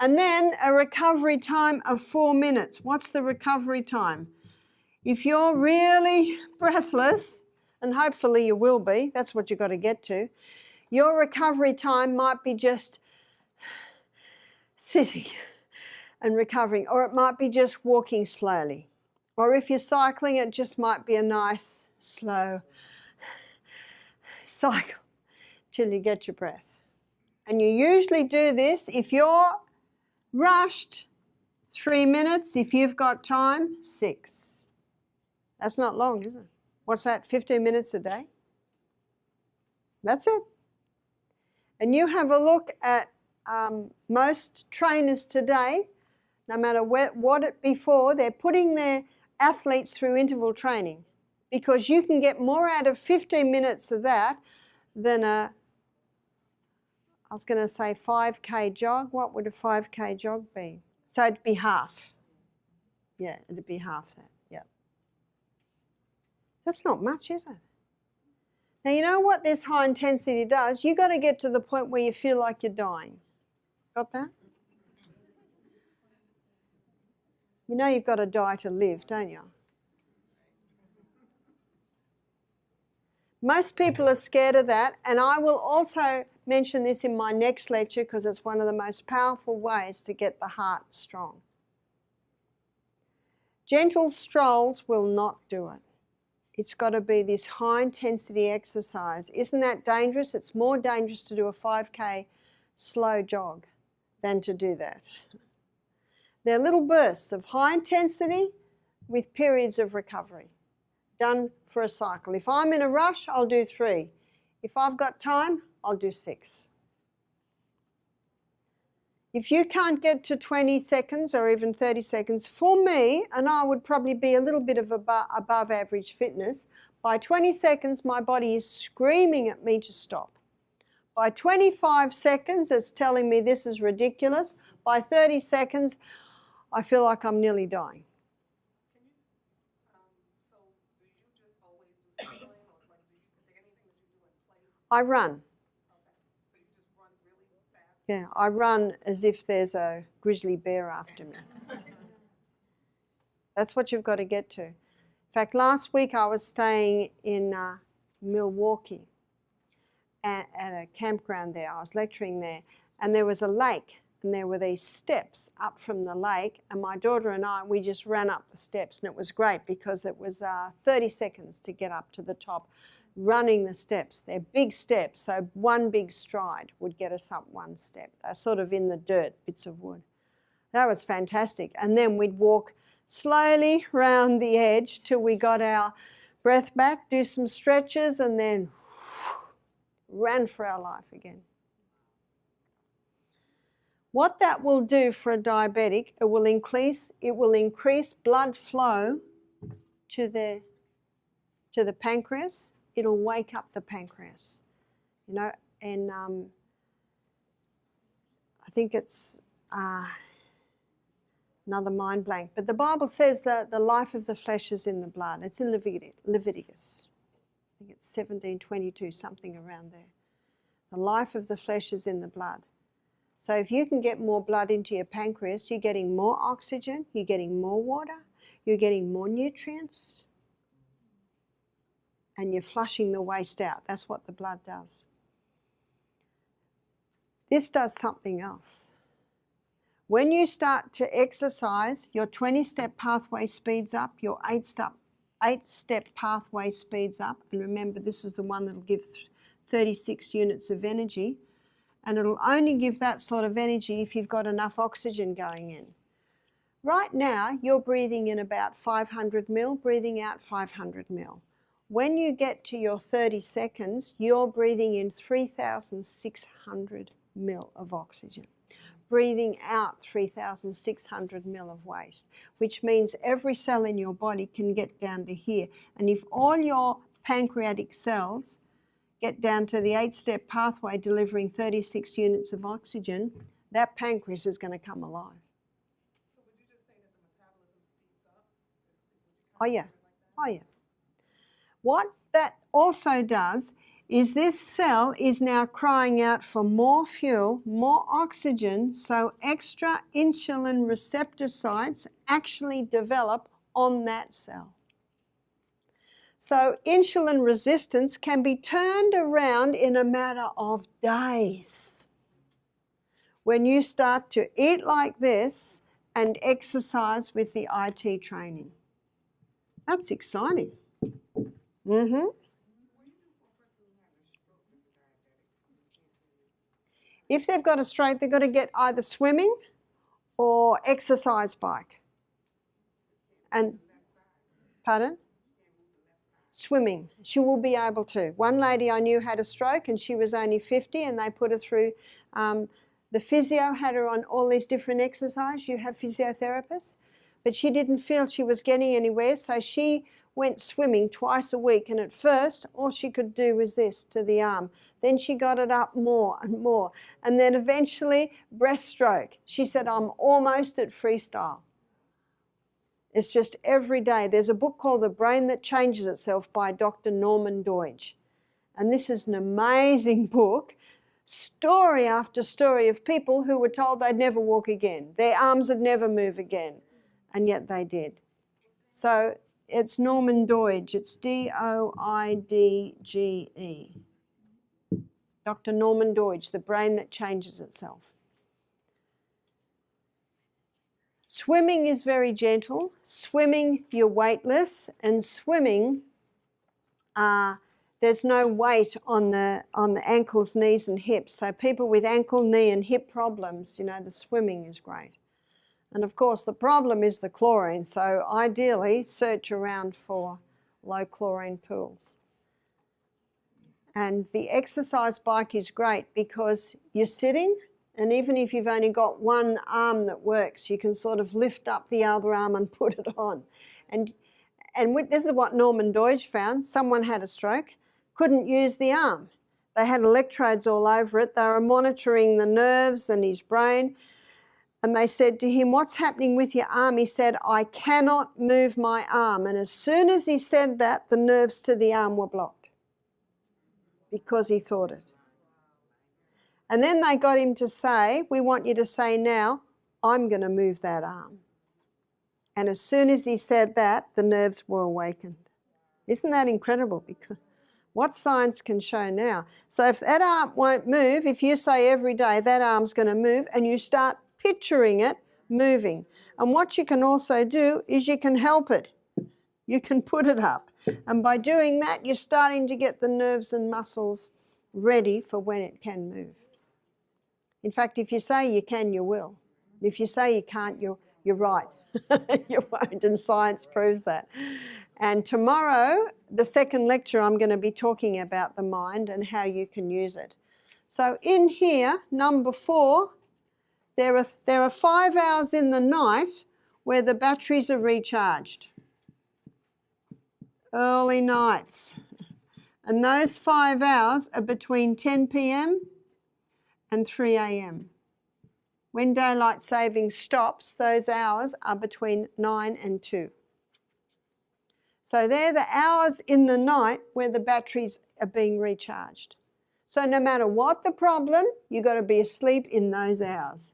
And then a recovery time of 4 minutes. What's the recovery time? If you're really breathless, and hopefully you will be, that's what you've got to get to, your recovery time might be just sitting and recovering, or it might be just walking slowly. Or if you're cycling, it just might be a nice, slow cycle till you get your breath. And you usually do this, if you're rushed, 3 minutes. If you've got time, 6. That's not long, is it? What's that, 15 minutes a day? That's it. And you have a look at most trainers today, no matter what it before, they're putting their athletes through interval training, because you can get more out of 15 minutes of that than a, I was going to say 5K jog. What would a 5K jog be? So it'd be half. Yeah, it'd be half that, yeah. That's not much, is it? Now, you know what this high intensity does? You've got to get to the point where you feel like you're dying. Got that? You know you've got to die to live, don't you? Most people are scared of that, and I will also mention this in my next lecture because it's one of the most powerful ways to get the heart strong. Gentle strolls will not do it. It's got to be this high intensity exercise. Isn't that dangerous? It's more dangerous to do a 5K slow jog than to do that. They're little bursts of high intensity with periods of recovery, done for a cycle. If I'm in a rush, I'll do 3. If I've got time, I'll do 6. If you can't get to 20 seconds or even 30 seconds, for me, and I would probably be a little bit of above average fitness, by 20 seconds my body is screaming at me to stop. By 25 seconds it's telling me this is ridiculous. By 30 seconds I feel like I'm nearly dying. So do you just always do cycling, or like is there anything that you do in place? I run. Okay. So you just run really fast? Yeah, I run as if there's a grizzly bear after me. That's what you've got to get to. In fact, last week I was staying in Milwaukee at a campground there. I was lecturing there, and there was a lake, and there were these steps up from the lake, and my daughter and I, we just ran up the steps, and it was great because it was 30 seconds to get up to the top, running the steps. They're big steps, so one big stride would get us up one step. They're sort of in the dirt, bits of wood. That was fantastic. And then we'd walk slowly round the edge till we got our breath back, do some stretches, and then ran for our life again. What that will do for a diabetic, it will increase blood flow to the pancreas. It'll wake up the pancreas, you know, and I think it's another mind blank, but the Bible says that the life of the flesh is in the blood. It's in Leviticus. I think it's 17:22, something around there. The life of the flesh is in the blood. So if you can get more blood into your pancreas, you're getting more oxygen, you're getting more water, you're getting more nutrients, and you're flushing the waste out. That's what the blood does. This does something else. When you start to exercise, your 20-step pathway speeds up, your 8-step pathway speeds up, and remember this is the one that'll give 36 units of energy, and it'll only give that sort of energy if you've got enough oxygen going in. Right now, you're breathing in about 500 mil, breathing out 500 mil. When you get to your 30 seconds, you're breathing in 3,600 mil of oxygen, breathing out 3,600 mil of waste, which means every cell in your body can get down to here. And if all your pancreatic cells get down to the 8-step pathway delivering 36 units of oxygen, that pancreas is going to come alive. So would you just say that the metabolism speeds up? Oh yeah, oh yeah. What that also does is this cell is now crying out for more fuel, more oxygen, so extra insulin receptor sites actually develop on that cell. So insulin resistance can be turned around in a matter of days when you start to eat like this and exercise with the IT training. That's exciting. If they've got a stroke, they've got to get either swimming or exercise bike. And, pardon? Swimming. She will be able to. One lady I knew had a stroke and she was only 50 and they put her through, the physio had her on all these different exercises. You have physiotherapists. But she didn't feel she was getting anywhere, so she went swimming twice a week, and at first all she could do was this to the arm. Then she got it up more and more, and then eventually breaststroke. She said, I'm almost at freestyle. It's just every day. There's a book called The Brain That Changes Itself by Dr. Norman Doidge, and this is an amazing book, story after story of people who were told they'd never walk again, their arms would never move again, and yet they did. So it's Norman Doidge. It's D-O-I-D-G-E. Dr. Norman Doidge, The Brain That Changes Itself. Swimming is very gentle. Swimming, you're weightless, and swimming, there's no weight on the ankles, knees and hips. So people with ankle, knee and hip problems, you know, the swimming is great. And of course the problem is the chlorine, so ideally search around for low chlorine pools. And the exercise bike is great because you're sitting, and even if you've only got one arm that works, you can sort of lift up the other arm and put it on. And this is what Norman Doidge found. Someone had a stroke, couldn't use the arm. They had electrodes all over it. They were monitoring the nerves and his brain. And they said to him, what's happening with your arm? He said, I cannot move my arm. And as soon as he said that, the nerves to the arm were blocked because he thought it. And then they got him to say, we want you to say now, I'm going to move that arm. And as soon as he said that, the nerves were awakened. Isn't that incredible? Because what science can show now. So if that arm won't move, if you say every day that arm's going to move and you start picturing it moving. And what you can also do is you can help it. You can put it up. And by doing that, you're starting to get the nerves and muscles ready for when it can move. In fact, if you say you can, you will. If you say you can't, you're right. You won't, and science proves that. And tomorrow, the second lecture, I'm going to be talking about the mind and how you can use it. So in here, number 4, there are 5 hours in the night where the batteries are recharged. Early nights. And those 5 hours are between 10 p.m. and 3 a.m. When daylight saving stops, those hours are between 9 and 2. So they're the hours in the night where the batteries are being recharged. So no matter what the problem, you've got to be asleep in those hours.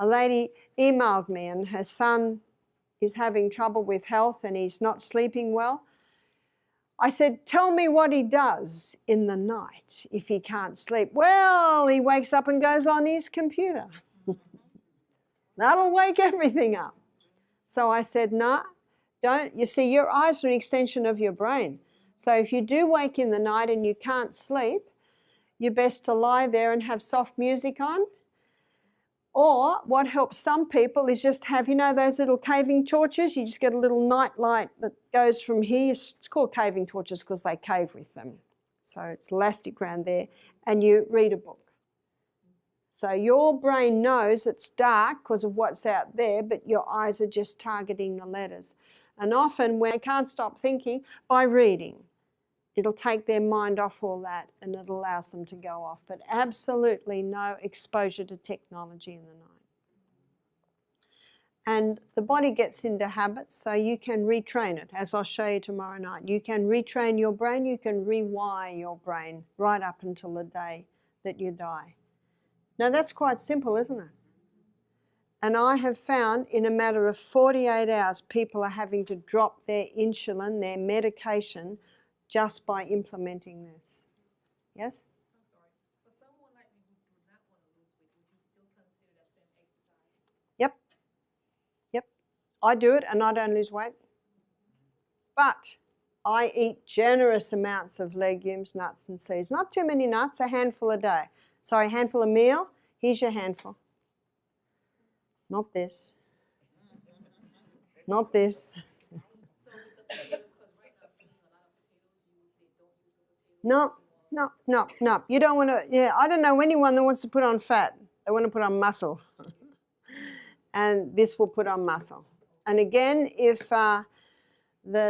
A lady emailed me and her son is having trouble with health and he's not sleeping well. I said, tell me what he does in the night if he can't sleep. Well, he wakes up and goes on his computer. That'll wake everything up. So I said, no, don't. You see, your eyes are an extension of your brain. So if you do wake in the night and you can't sleep, you're best to lie there and have soft music on. Or what helps some people is just have, you know, those little caving torches? You just get a little night light that goes from here. It's called caving torches because they cave with them. So it's elastic around there. And you read a book. So your brain knows it's dark because of what's out there, but your eyes are just targeting the letters. And often when I can't stop thinking, by reading. it'll take their mind off all that and it allows them to go off. But absolutely no exposure to technology in the night. And the body gets into habits, so you can retrain it, as I'll show you tomorrow night. You can retrain your brain, you can rewire your brain right up until the day that you die. Now that's quite simple, isn't it? And I have found in a matter of 48 hours, people are having to drop their insulin, their medication, just by implementing this. Yes? I'm sorry. For someone like me who do not want to lose weight, would you still consider that same exercise? Yep. Yep. I do it and I don't lose weight. But I eat generous amounts of legumes, nuts and seeds. Not too many nuts, a handful a day. Sorry, a handful a meal. Here's your handful. Not this. Not this. So with the potatoes, because right now I'm using a lot of potatoes, you would say don't use the potatoes. No. You don't want to, yeah, I don't know anyone that wants to put on fat. They want to put on muscle. And this will put on muscle. And again, if the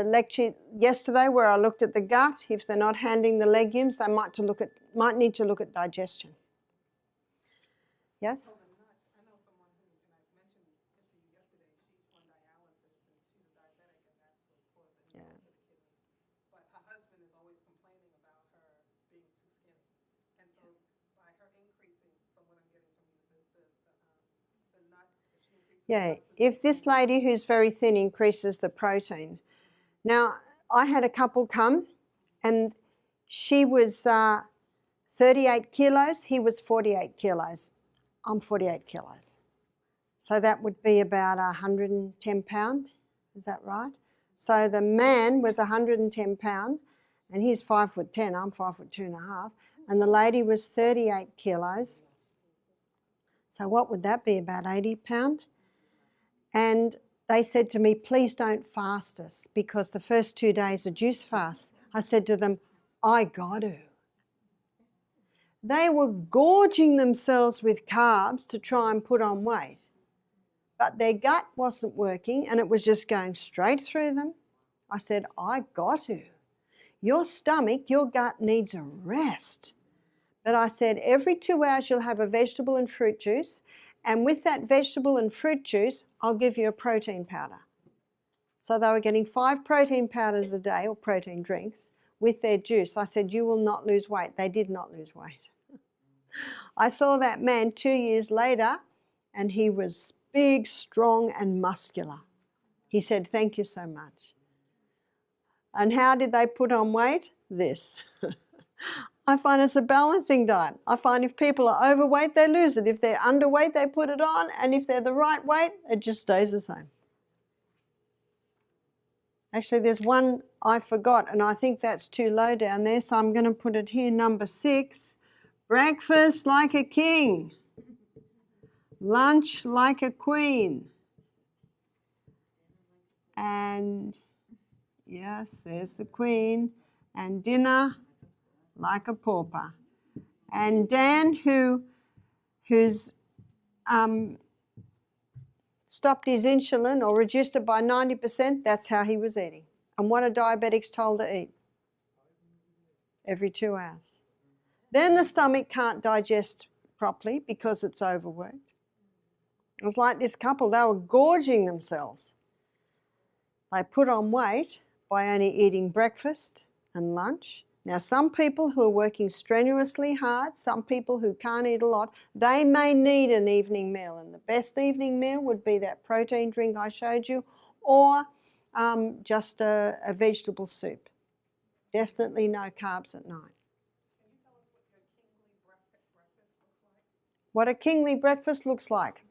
lecture yesterday where I looked at the gut, if they're not handling the legumes, they might need to look at digestion. Yes? I know someone who, and I mentioned it to you yesterday, she's on dialysis and she's a diabetic and that's what caused the insult to the kidneys. But her husband is always complaining about her being too skinny. And so by her increasing, from what I'm getting from you, the nuts, if she increases Yeah, the nuts, if this lady who's very thin increases the protein. Now, I had a couple come and she was 38 kilos, he was 48 kilos. I'm 48 kilos. So that would be about 110 pound, is that right? So the man was 110 pound and he's 5'10", I'm 5'2.5", and the lady was 38 kilos. So what would that be, about 80 pound? And they said to me, please don't fast us because the first 2 days are juice fast. I said to them, I got to. They were gorging themselves with carbs to try and put on weight. But their gut wasn't working and it was just going straight through them. I said, I got to. Your stomach, your gut needs a rest. But I said, every 2 hours you'll have a vegetable and fruit juice. And with that vegetable and fruit juice, I'll give you a protein powder. So they were getting 5 protein powders a day, or protein drinks, with their juice. I said, you will not lose weight. They did not lose weight. I saw that man 2 years later, and he was big, strong, and muscular. He said, thank you so much. And how did they put on weight? This. I find it's a balancing diet. I find if people are overweight, they lose it. If they're underweight, they put it on. And if they're the right weight, it just stays the same. Actually, there's one I forgot, and I think that's too low down there, so I'm going to put it here, number 6. Breakfast like a king. Lunch like a queen. And, yes, there's the queen. And dinner like a pauper. And Dan, who's stopped his insulin or reduced it by 90%, that's how he was eating. And what are diabetics told to eat? Every 2 hours. Then the stomach can't digest properly because it's overworked. It was like this couple, they were gorging themselves. They put on weight by only eating breakfast and lunch. Now, some people who are working strenuously hard, some people who can't eat a lot, they may need an evening meal. And the best evening meal would be that protein drink I showed you, or just a vegetable soup. Definitely no carbs at night. Can you tell us what your kingly breakfast looks like? What a kingly breakfast looks like.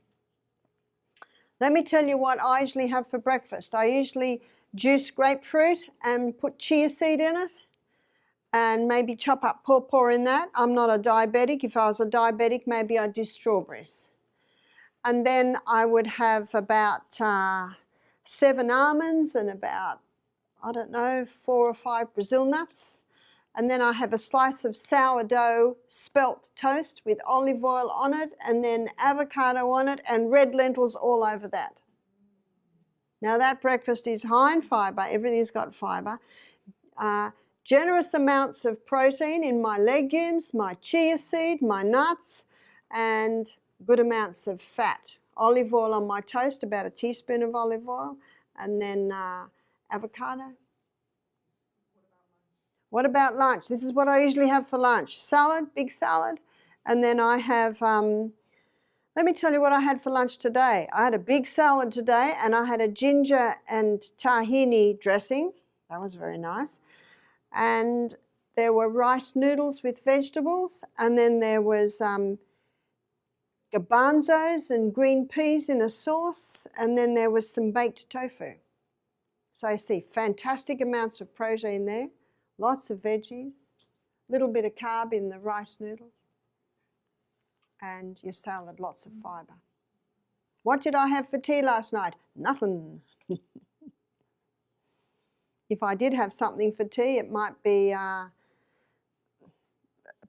Let me tell you what I usually have for breakfast. I usually juice grapefruit and put chia seed in it and maybe chop up pawpaw in that. I'm not a diabetic. If I was a diabetic, maybe I'd do strawberries. And then I would have about 7 almonds and about, 4 or 5 Brazil nuts. And then I have a slice of sourdough spelt toast with olive oil on it, and then avocado on it, and red lentils all over that. Now that breakfast is high in fibre. Everything's got fibre. Generous amounts of protein in my legumes, my chia seed, my nuts, and good amounts of fat. Olive oil on my toast, about a teaspoon of olive oil, and then avocado. What about lunch? This is what I usually have for lunch. Salad, big salad, and then I have, let me tell you what I had for lunch today. I had a big salad today, and I had a ginger and tahini dressing. That was very nice. And there were rice noodles with vegetables, and then there was garbanzos and green peas in a sauce, and then there was some baked tofu. So I see fantastic amounts of protein there, lots of veggies, a little bit of carb in the rice noodles, and your salad, lots of fibre. What did I have for tea last night? Nothing. If I did have something for tea, it might be a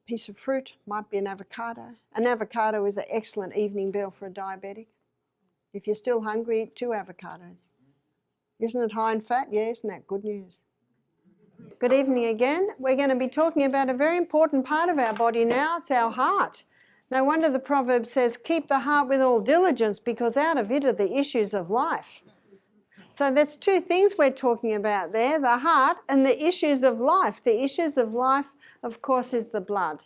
piece of fruit, might be an avocado. An avocado is an excellent evening meal for a diabetic. If you're still hungry, eat 2 avocados. Isn't it high in fat? Yeah, isn't that good news? Good evening again. We're going to be talking about a very important part of our body now. It's our heart. No wonder the proverb says, keep the heart with all diligence, because out of it are the issues of life. So that's 2 things we're talking about there, the heart and the issues of life. The issues of life, of course, is the blood.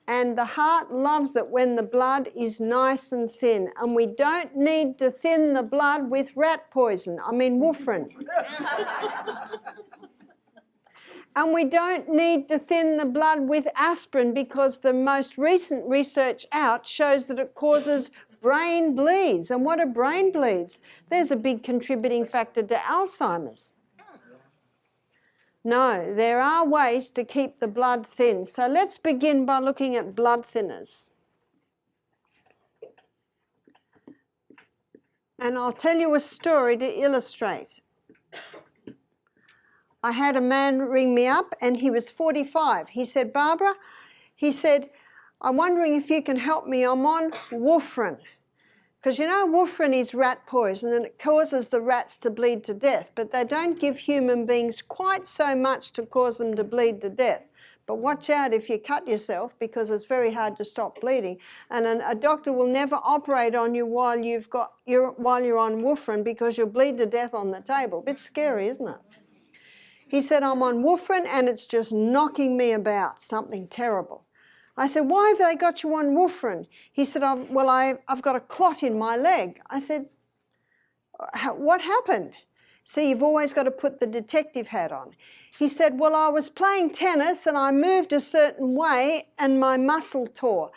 And the heart loves it when the blood is nice and thin. And we don't need to thin the blood with rat poison, warfarin. And we don't need to thin the blood with aspirin, because the most recent research out shows that it causes brain bleeds. And what are brain bleeds? There's a big contributing factor to Alzheimer's. No, there are ways to keep the blood thin. So let's begin by looking at blood thinners. And I'll tell you a story to illustrate. I had a man ring me up, and he was 45. He said, Barbara, he said, I'm wondering if you can help me. I'm on warfarin. Because you know warfarin is rat poison, and it causes the rats to bleed to death. But they don't give human beings quite so much to cause them to bleed to death. But watch out if you cut yourself, because it's very hard to stop bleeding. And a doctor will never operate on you while you're on warfarin, because you'll bleed to death on the table. Bit scary, isn't it? He said, I'm on warfarin and it's just knocking me about, something terrible. I said, why have they got you on warfarin? He said, I've got a clot in my leg. I said, what happened? See, you've always got to put the detective hat on. He said, well, I was playing tennis and I moved a certain way and my muscle tore.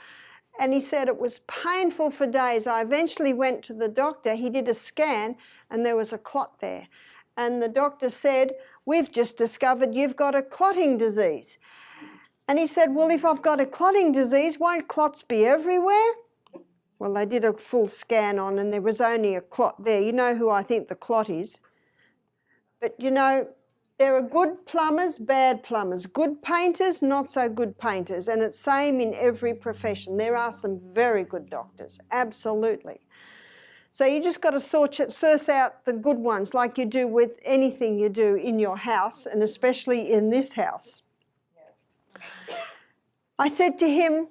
And he said it was painful for days. I eventually went to the doctor. He did a scan and there was a clot there. And the doctor said, we've just discovered you've got a clotting disease. And he said, well, if I've got a clotting disease, won't clots be everywhere? Well, they did a full scan on and there was only a clot there. You know who I think the clot is. But you know, there are good plumbers, bad plumbers, good painters, not so good painters. And it's same in every profession. There are some very good doctors, absolutely. So you just got to source out the good ones, like you do with anything you do in your house, and especially in this house. Yes. I said to him,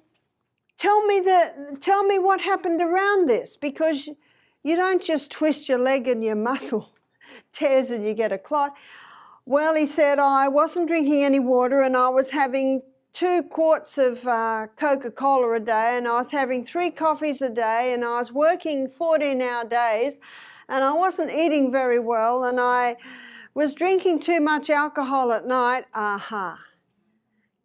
tell me what happened around this, because you don't just twist your leg and your muscle tears and you get a clot. Well, he said, I wasn't drinking any water and I was having 2 quarts of Coca-Cola a day, and I was having 3 coffees a day, and I was working 14-hour days, and I wasn't eating very well, and I was drinking too much alcohol at night. Aha.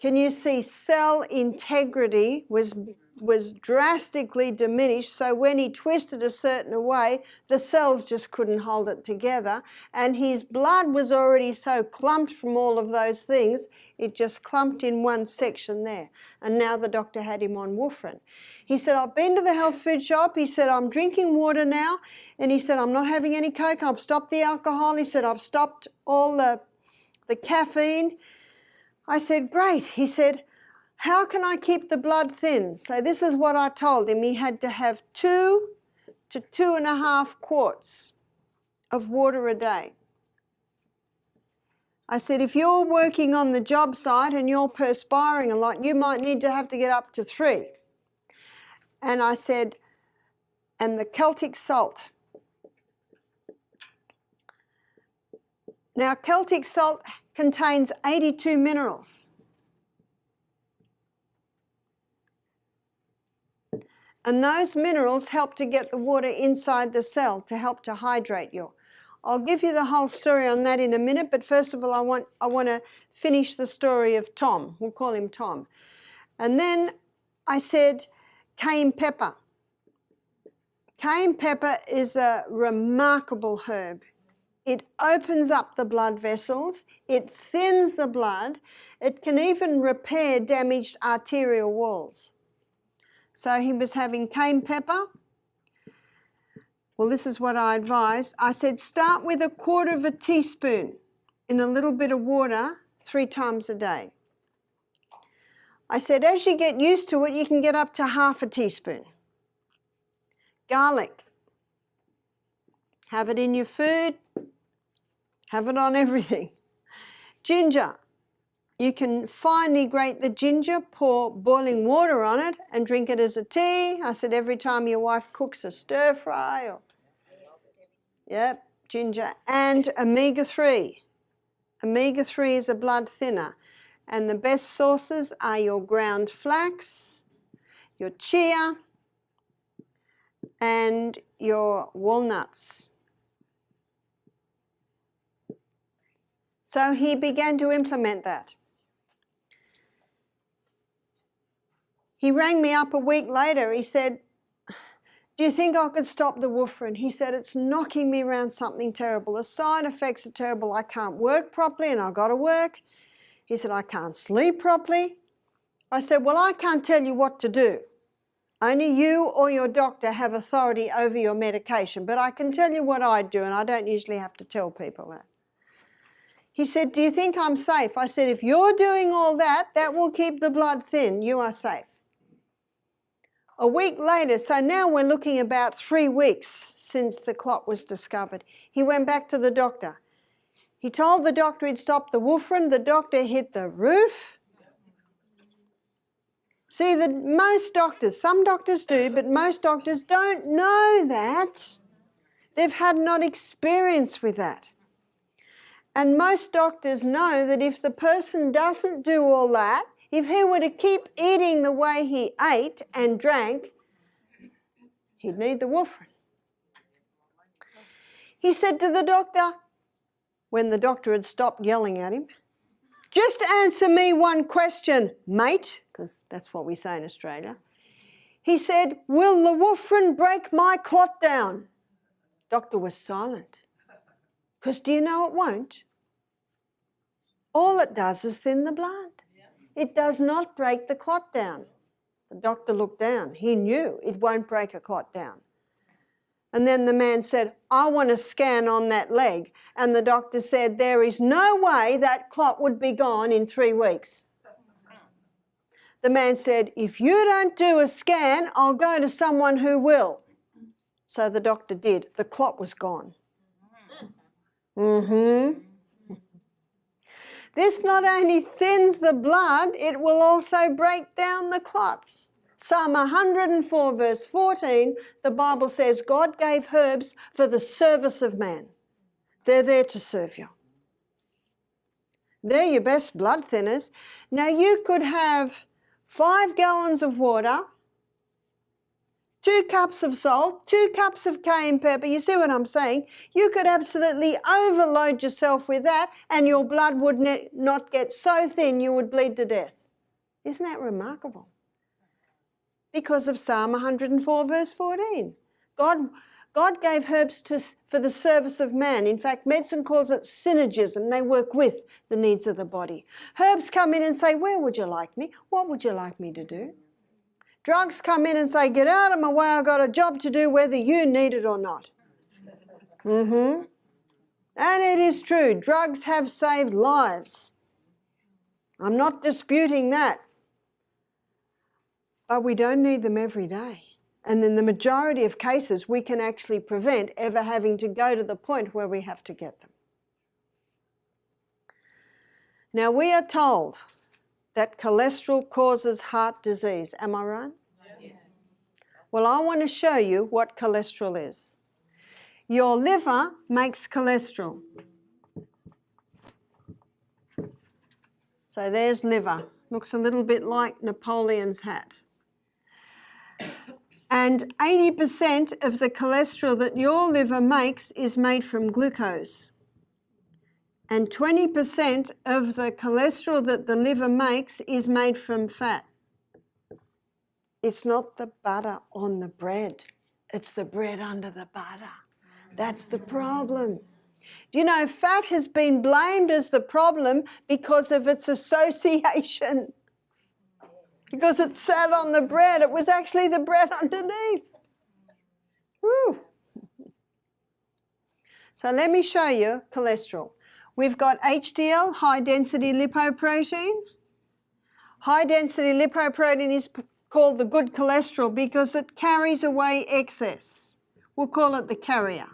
Can you see cell integrity was drastically diminished, so when he twisted a certain way, the cells just couldn't hold it together, and his blood was already so clumped from all of those things, it just clumped in one section there. And now the doctor had him on warfarin. He said, I've been to the health food shop. He said, I'm drinking water now. And he said, I'm not having any Coke. I've stopped the alcohol. He said, I've stopped all the caffeine. I said, great. He said, how can I keep the blood thin? So this is what I told him. He had to have 2 to 2.5 quarts of water a day. I said, if you're working on the job site and you're perspiring a lot, you might need to have to get up to 3. And I said, and the Celtic salt. Now, Celtic salt contains 82 minerals. And those minerals help to get the water inside the cell to help to hydrate you. I'll give you the whole story on that in a minute, but first of all, I want to finish the story of Tom. We'll call him Tom. And then I said cayenne pepper. Cayenne pepper is a remarkable herb. It opens up the blood vessels, it thins the blood, it can even repair damaged arterial walls. So he was having cayenne pepper. Well, this is what I advised. I said start with 1/4 teaspoon in a little bit of water 3 times a day. I said as you get used to it, you can get up to 1/2 teaspoon. Garlic. Have it in your food. Have it on everything. Ginger. You can finely grate the ginger, pour boiling water on it and drink it as a tea. I said every time your wife cooks a stir fry or, yep, ginger. And omega-3. Omega-3 is a blood thinner. And the best sources are your ground flax, your chia, and your walnuts. So he began to implement that. He rang me up a week later. He said, do you think I could stop the warfarin? He said, it's knocking me around something terrible. The side effects are terrible. I can't work properly and I've got to work. He said, I can't sleep properly. I said, well, I can't tell you what to do. Only you or your doctor have authority over your medication, but I can tell you what I do, and I don't usually have to tell people that. He said, do you think I'm safe? I said, if you're doing all that, that will keep the blood thin. You are safe. A week later, so now we're looking about 3 weeks since the clot was discovered, he went back to the doctor. He told the doctor he'd stopped the warfarin. The doctor hit the roof. See, most doctors, some doctors do, but most doctors don't know that. They've had not experience with that. And most doctors know that if the person doesn't do all that, if he were to keep eating the way he ate and drank, he'd need the warfarin. He said to the doctor, when the doctor had stopped yelling at him, just answer me one question, mate, because that's what we say in Australia. He said, will the warfarin break my clot down? Doctor was silent. Because do you know it won't? All it does is thin the blood. It does not break the clot down. The doctor looked down. He knew it won't break a clot down. And then the man said, I want a scan on that leg. And the doctor said, there is no way that clot would be gone in 3 weeks. The man said, if you don't do a scan, I'll go to someone who will. So the doctor did. The clot was gone. This not only thins the blood, it will also break down the clots. Psalm 104 verse 14, the Bible says God gave herbs for the service of man. They're there to serve you. They're your best blood thinners. Now you could have 5 gallons of water, 2 cups of salt, 2 cups of cayenne pepper. You see what I'm saying? You could absolutely overload yourself with that and your blood would not get so thin you would bleed to death. Isn't that remarkable? Because of Psalm 104 verse 14. God gave herbs for the service of man. In fact, medicine calls it synergism. They work with the needs of the body. Herbs come in and say, where would you like me? What would you like me to do? Drugs come in and say, get out of my way, I've got a job to do whether you need it or not. And it is true, drugs have saved lives. I'm not disputing that. But we don't need them every day. And in the majority of cases, we can actually prevent ever having to go to the point where we have to get them. Now we are told that cholesterol causes heart disease. Am I right? Yes. Well, I want to show you what cholesterol is. Your liver makes cholesterol. So there's liver. Looks a little bit like Napoleon's hat. And 80% of the cholesterol that your liver makes is made from glucose. And 20% of the cholesterol that the liver makes is made from fat. It's not the butter on the bread. It's the bread under the butter. That's the problem. Do you know, fat has been blamed as the problem because of its association. Because it sat on the bread. It was actually the bread underneath. Woo. So let me show you cholesterol. We've got HDL, high-density lipoprotein. High-density lipoprotein is called the good cholesterol because it carries away excess. We'll call it the carrier.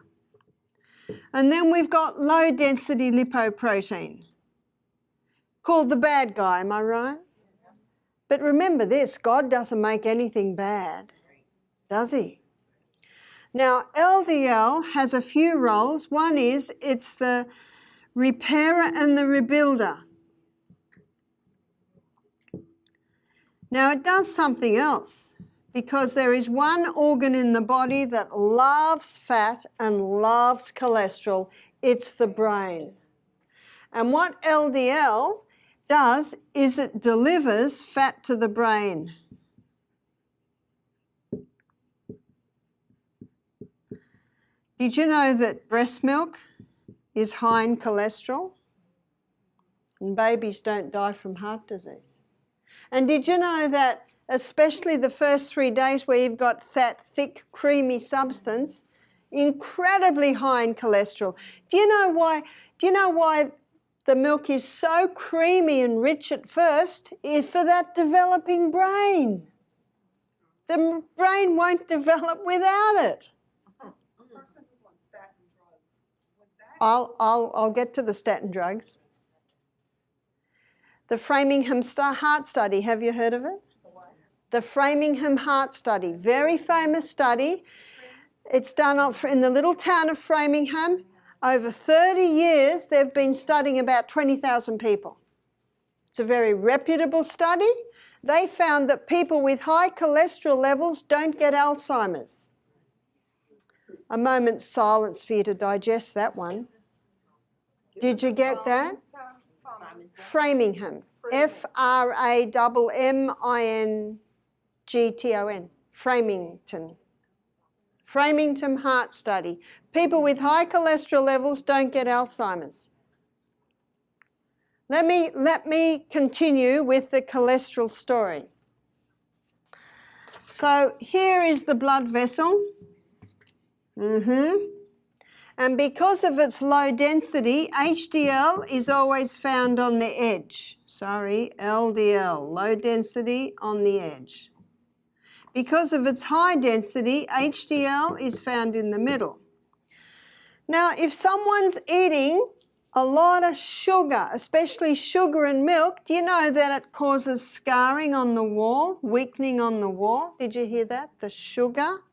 And then we've got low-density lipoprotein, called the bad guy, am I right? But remember this, God doesn't make anything bad, does he? Now, LDL has a few roles. One is it's the repairer and the rebuilder. Now, it does something else because there is one organ in the body that loves fat and loves cholesterol. It's the brain. And what LDL does is it delivers fat to the brain. Did you know that breast milk is high in cholesterol? And babies don't die from heart disease. And did you know that especially the first 3 days where you've got that thick, creamy substance, incredibly high in cholesterol? Do you know why the milk is so creamy and rich at first? Is for that developing brain. The brain won't develop without it. Person who's on statin drugs, would that I'll get to the statin drugs. The Framingham Heart Study, have you heard of it? The Framingham Heart Study, very famous study. It's done in the little town of Framingham. Over 30 years, they've been studying about 20,000 people. It's a very reputable study. They found that people with high cholesterol levels don't get Alzheimer's. A moment's silence for you to digest that one. Did you get that? Framingham. Frammington. Framington. Framingham Heart Study. People with high cholesterol levels don't get Alzheimer's. Let me continue with the cholesterol story. So here is the blood vessel. And because of its low density, HDL is always found on the edge. LDL, low density on the edge. Because of its high density, HDL is found in the middle. Now, if someone's eating a lot of sugar, especially sugar and milk, do you know that it causes scarring on the wall, weakening on the wall? Did you hear that? The sugar,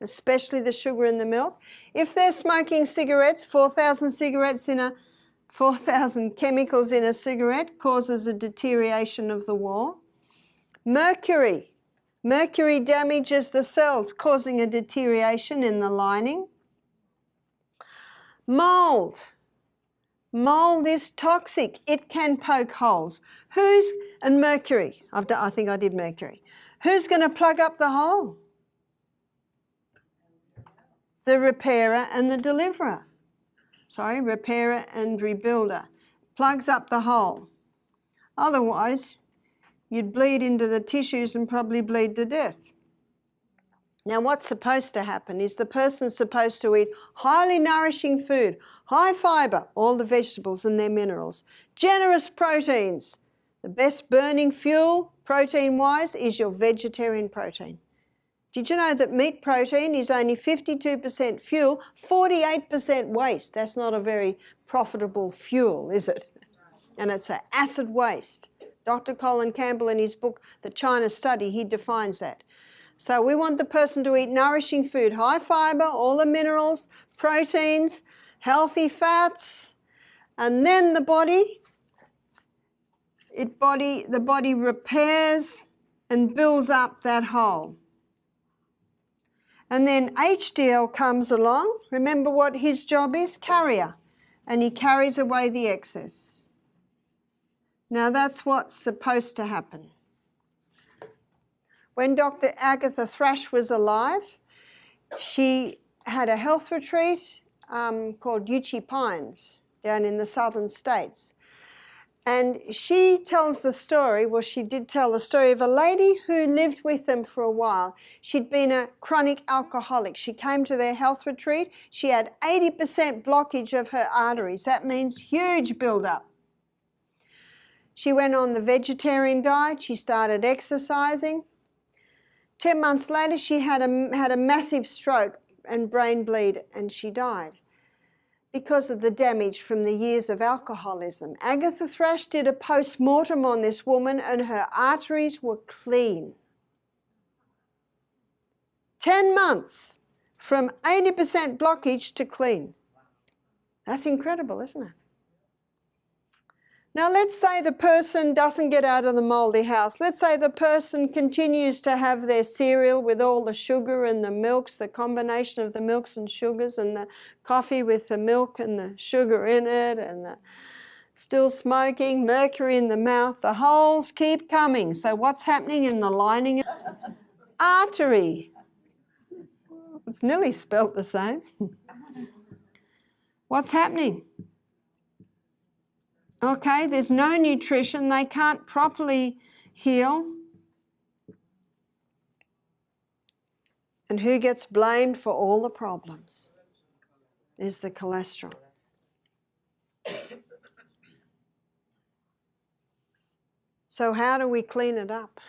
especially the sugar in the milk. If they're smoking cigarettes, 4,000 chemicals in a cigarette causes a deterioration of the wall. Mercury damages the cells, causing a deterioration in the lining. Mold is toxic. It can poke holes. And mercury, I think I did mercury. Who's going to plug up the hole? The repairer and the deliverer. Repairer and rebuilder. Plugs up the hole. Otherwise, you'd bleed into the tissues and probably bleed to death. Now, what's supposed to happen is the person's supposed to eat highly nourishing food, high fibre, all the vegetables and their minerals, generous proteins. The best burning fuel, protein-wise, is your vegetarian protein. Did you know that meat protein is only 52% fuel, 48% waste? That's not a very profitable fuel, is it? and it's an acid waste. Dr. Colin Campbell, in his book, The China Study, he defines that. So we want the person to eat nourishing food, high fibre, all the minerals, proteins, healthy fats, and then the body repairs and builds up that hole. And then HDL comes along. Remember what his job is? Carrier. And he carries away the excess. Now that's what's supposed to happen. When Dr. Agatha Thrash was alive, she had a health retreat called Uchee Pines down in the southern states. And she tells the story, well, she did tell the story of a lady who lived with them for a while. She'd been a chronic alcoholic. She came to their health retreat. She had 80% blockage of her arteries. That means huge build-up. She went on the vegetarian diet. She started exercising. 10 months later, she had a massive stroke and brain bleed, and she died because of the damage from the years of alcoholism. Agatha Thrash did a post-mortem on this woman, and her arteries were clean. 10 months from 80% blockage to clean. That's incredible, isn't it? Now let's say the person doesn't get out of the mouldy house. Let's say the person continues to have their cereal with all the sugar and the milks, the combination of the milks and sugars, and the coffee with the milk and the sugar in it, and the still smoking, mercury in the mouth. The holes keep coming. So what's happening in the lining? Artery. It's nearly spelt the same. What's happening? Okay, there's no nutrition, they can't properly heal. And who gets blamed for all the problems? Is the cholesterol. So how do we clean it up?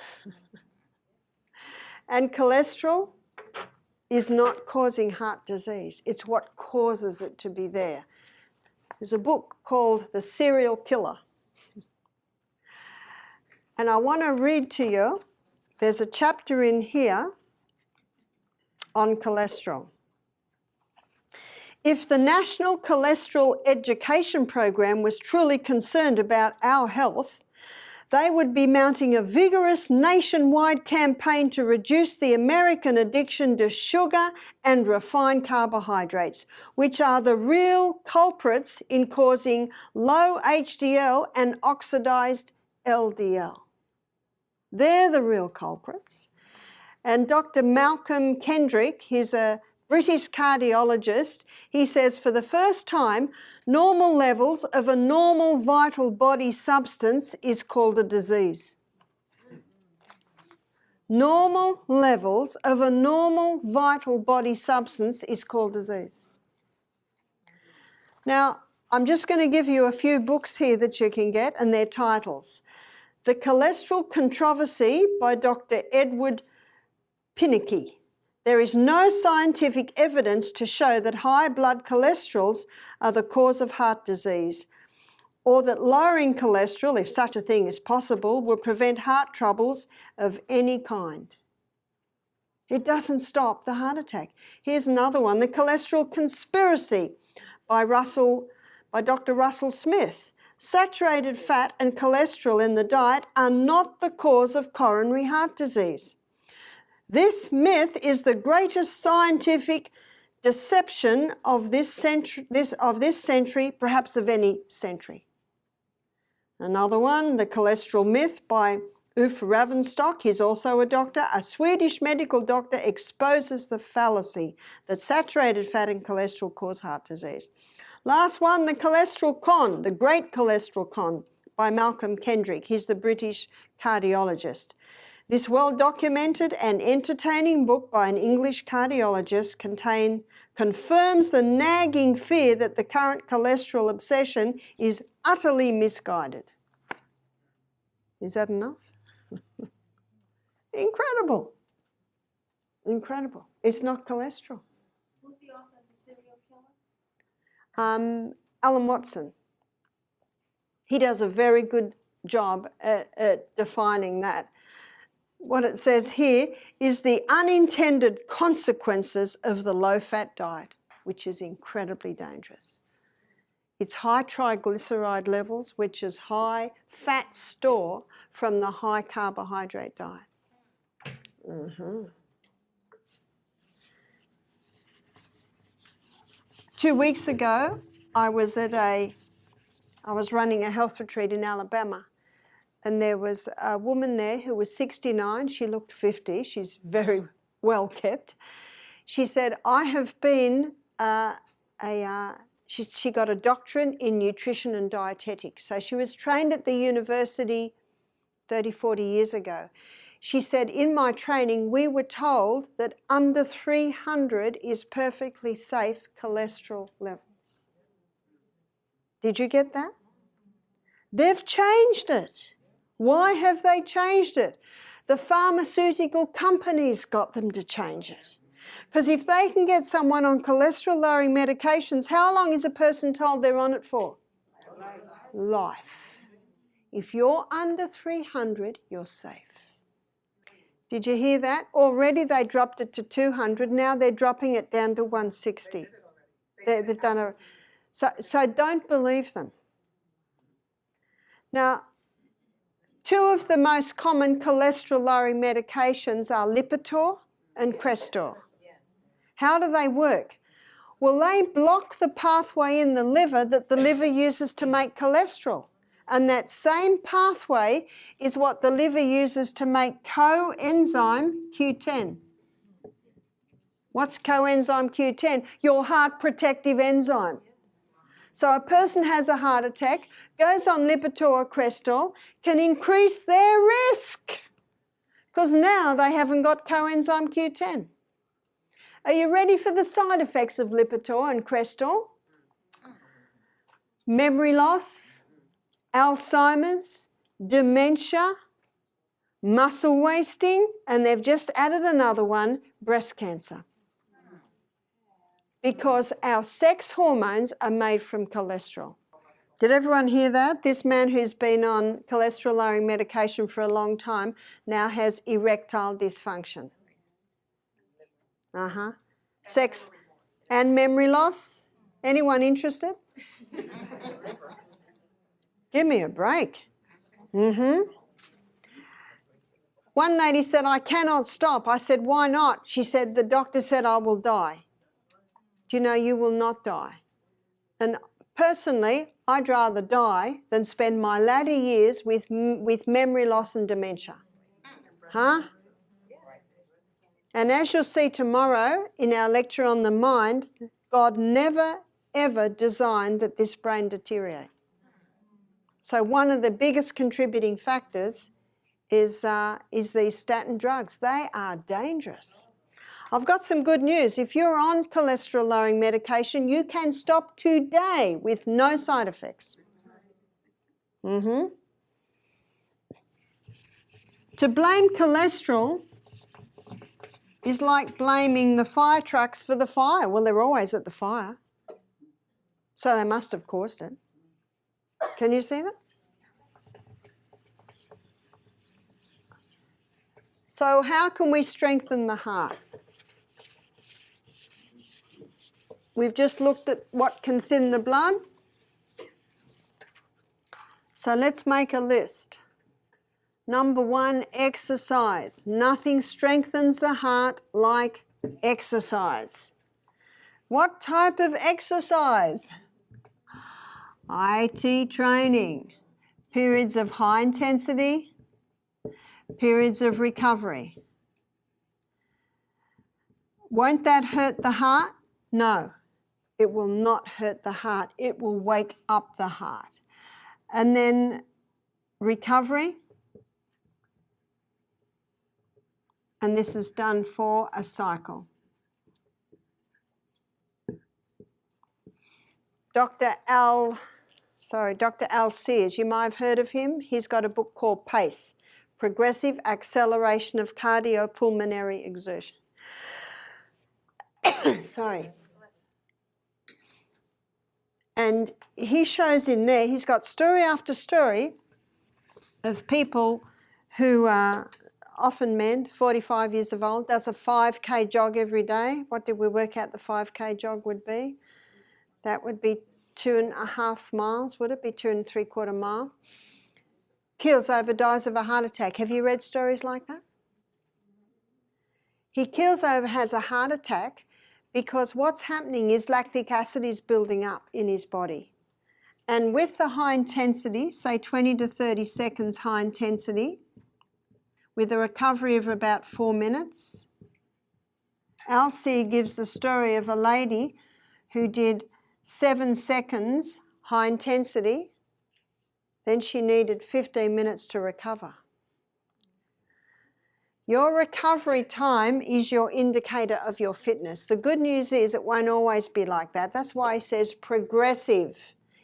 And cholesterol is not causing heart disease. It's what causes it to be there. There's a book called The Serial Killer. And I want to read to you, there's a chapter in here on cholesterol. If the National Cholesterol Education Program was truly concerned about our health, they would be mounting a vigorous nationwide campaign to reduce the American addiction to sugar and refined carbohydrates, which are the real culprits in causing low HDL and oxidized LDL. They're the real culprits. And Dr. Malcolm Kendrick, he's a British cardiologist, he says for the first time, normal levels of a normal vital body substance is called a disease. Normal levels of a normal vital body substance is called disease. Now, I'm just going to give you a few books here that you can get and their titles. The Cholesterol Controversy by Dr. Edward Pinnicky. There is no scientific evidence to show that high blood cholesterols are the cause of heart disease, or that lowering cholesterol, if such a thing is possible, will prevent heart troubles of any kind. It doesn't stop the heart attack. Here's another one, The Cholesterol Conspiracy by Dr. Russell Smith. Saturated fat and cholesterol in the diet are not the cause of coronary heart disease. This myth is the greatest scientific deception of this century, perhaps of any century. Another one, The Cholesterol Myth by Uffe Ravenstock. He's also a doctor. A Swedish medical doctor exposes the fallacy that saturated fat and cholesterol cause heart disease. Last one, The Cholesterol Con, The Great Cholesterol Con by Malcolm Kendrick. He's the British cardiologist. This well-documented and entertaining book by an English cardiologist confirms the nagging fear that the current cholesterol obsession is utterly misguided. Is that enough? Incredible. Incredible. It's not cholesterol. Who's the author of The Serial Killer? Alan Watson. He does a very good job at defining that. What it says here is the unintended consequences of the low-fat diet, which is incredibly dangerous. It's high triglyceride levels, which is high fat store from the high carbohydrate diet. 2 weeks ago, I was running a health retreat in Alabama, and there was a woman there who was 69. She looked 50. She's very well kept. She said, I have been she got a doctorate in nutrition and dietetics. So she was trained at the university 30, 40 years ago. She said, in my training, we were told that under 300 is perfectly safe cholesterol levels. Did you get that? They've changed it. Why have they changed it? The pharmaceutical companies got them to change it. Because if they can get someone on cholesterol-lowering medications, how long is a person told they're on it for? Life. If you're under 300, you're safe. Did you hear that? Already they dropped it to 200. Now they're dropping it down to 160. They've done a... So don't believe them. Now, two of the most common cholesterol-lowering medications are Lipitor and Crestor. How do they work? Well, they block the pathway in the liver that the liver uses to make cholesterol. And that same pathway is what the liver uses to make coenzyme Q10. What's coenzyme Q10? Your heart protective enzyme. So a person has a heart attack, goes on Lipitor or Crestor, can increase their risk because now they haven't got coenzyme Q10. Are you ready for the side effects of Lipitor and Crestor? Memory loss, Alzheimer's, dementia, muscle wasting, and they've just added another one, breast cancer. Because our sex hormones are made from cholesterol. Did everyone hear that? This man who's been on cholesterol-lowering medication for a long time now has erectile dysfunction. Sex and memory loss. Anyone interested? Give me a break. One lady said, I cannot stop. I said, why not? She said, the doctor said I will die. Do you know you will not die? And personally, I'd rather die than spend my latter years with memory loss and dementia. And as you'll see tomorrow in our lecture on the mind, God never, ever designed that this brain deteriorate. So one of the biggest contributing factors is these statin drugs. They are dangerous. I've got some good news. If you're on cholesterol-lowering medication, you can stop today with no side effects. To blame cholesterol is like blaming the fire trucks for the fire. Well, they're always at the fire. So they must have caused it. Can you see that? So how can we strengthen the heart? We've just looked at what can thin the blood. So let's make a list. Number 1, exercise. Nothing strengthens the heart like exercise. What type of exercise? IT training. Periods of high intensity, periods of recovery. Won't that hurt the heart? No, it will not hurt the heart. It will wake up the heart. And then recovery. And this is done for a cycle. Dr. Al Sears, you might have heard of him. He's got a book called PACE, Progressive Acceleration of Cardiopulmonary Exertion. Sorry. And he shows in there, he's got story after story of people who are often men, 45 years of old, does a 5K jog every day. What did we work out the 5K jog would be? That would be 2.5 miles, would it be 2.75 miles? Keels over, dies of a heart attack. Have you read stories like that? He keels over, has a heart attack because what's happening is lactic acid is building up in his body. And with the high intensity, say 20 to 30 seconds high intensity, with a recovery of about 4 minutes, Alcee gives the story of a lady who did 7 seconds high intensity, then she needed 15 minutes to recover. Your recovery time is your indicator of your fitness. The good news is it won't always be like that. That's why he says progressive.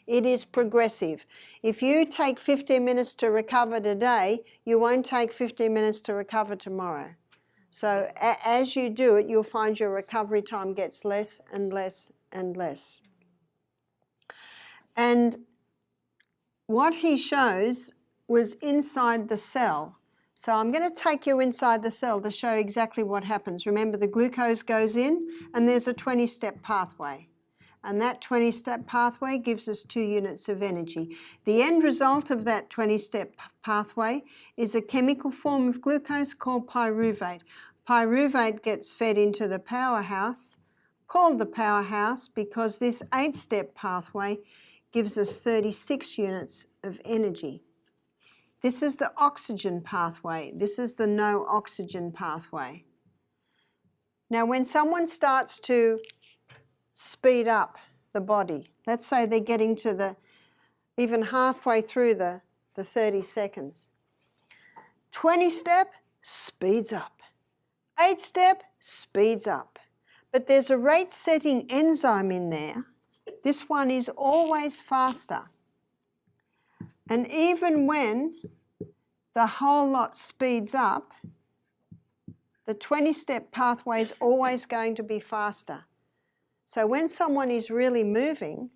It is progressive. If you take 15 minutes to recover today, you won't take 15 minutes to recover tomorrow. So as you do it, you'll find your recovery time gets less and less and less. And what he shows was inside the cell. So I'm going to take you inside the cell to show exactly what happens. Remember, the glucose goes in and there's a 20-step pathway. And that 20-step pathway gives us 2 units of energy. The end result of that 20-step pathway is a chemical form of glucose called pyruvate. Pyruvate gets fed into the powerhouse, called the powerhouse because this 8-step pathway gives us 36 units of energy. This is the oxygen pathway. This is the no oxygen pathway. Now, when someone starts to speed up the body, let's say they're getting to even halfway through the 30 seconds. 20-step speeds up. 8-step speeds up. But there's a rate-setting enzyme in there. This one is always faster. And even when the whole lot speeds up, the 20-step pathway is always going to be faster. So when someone is really moving,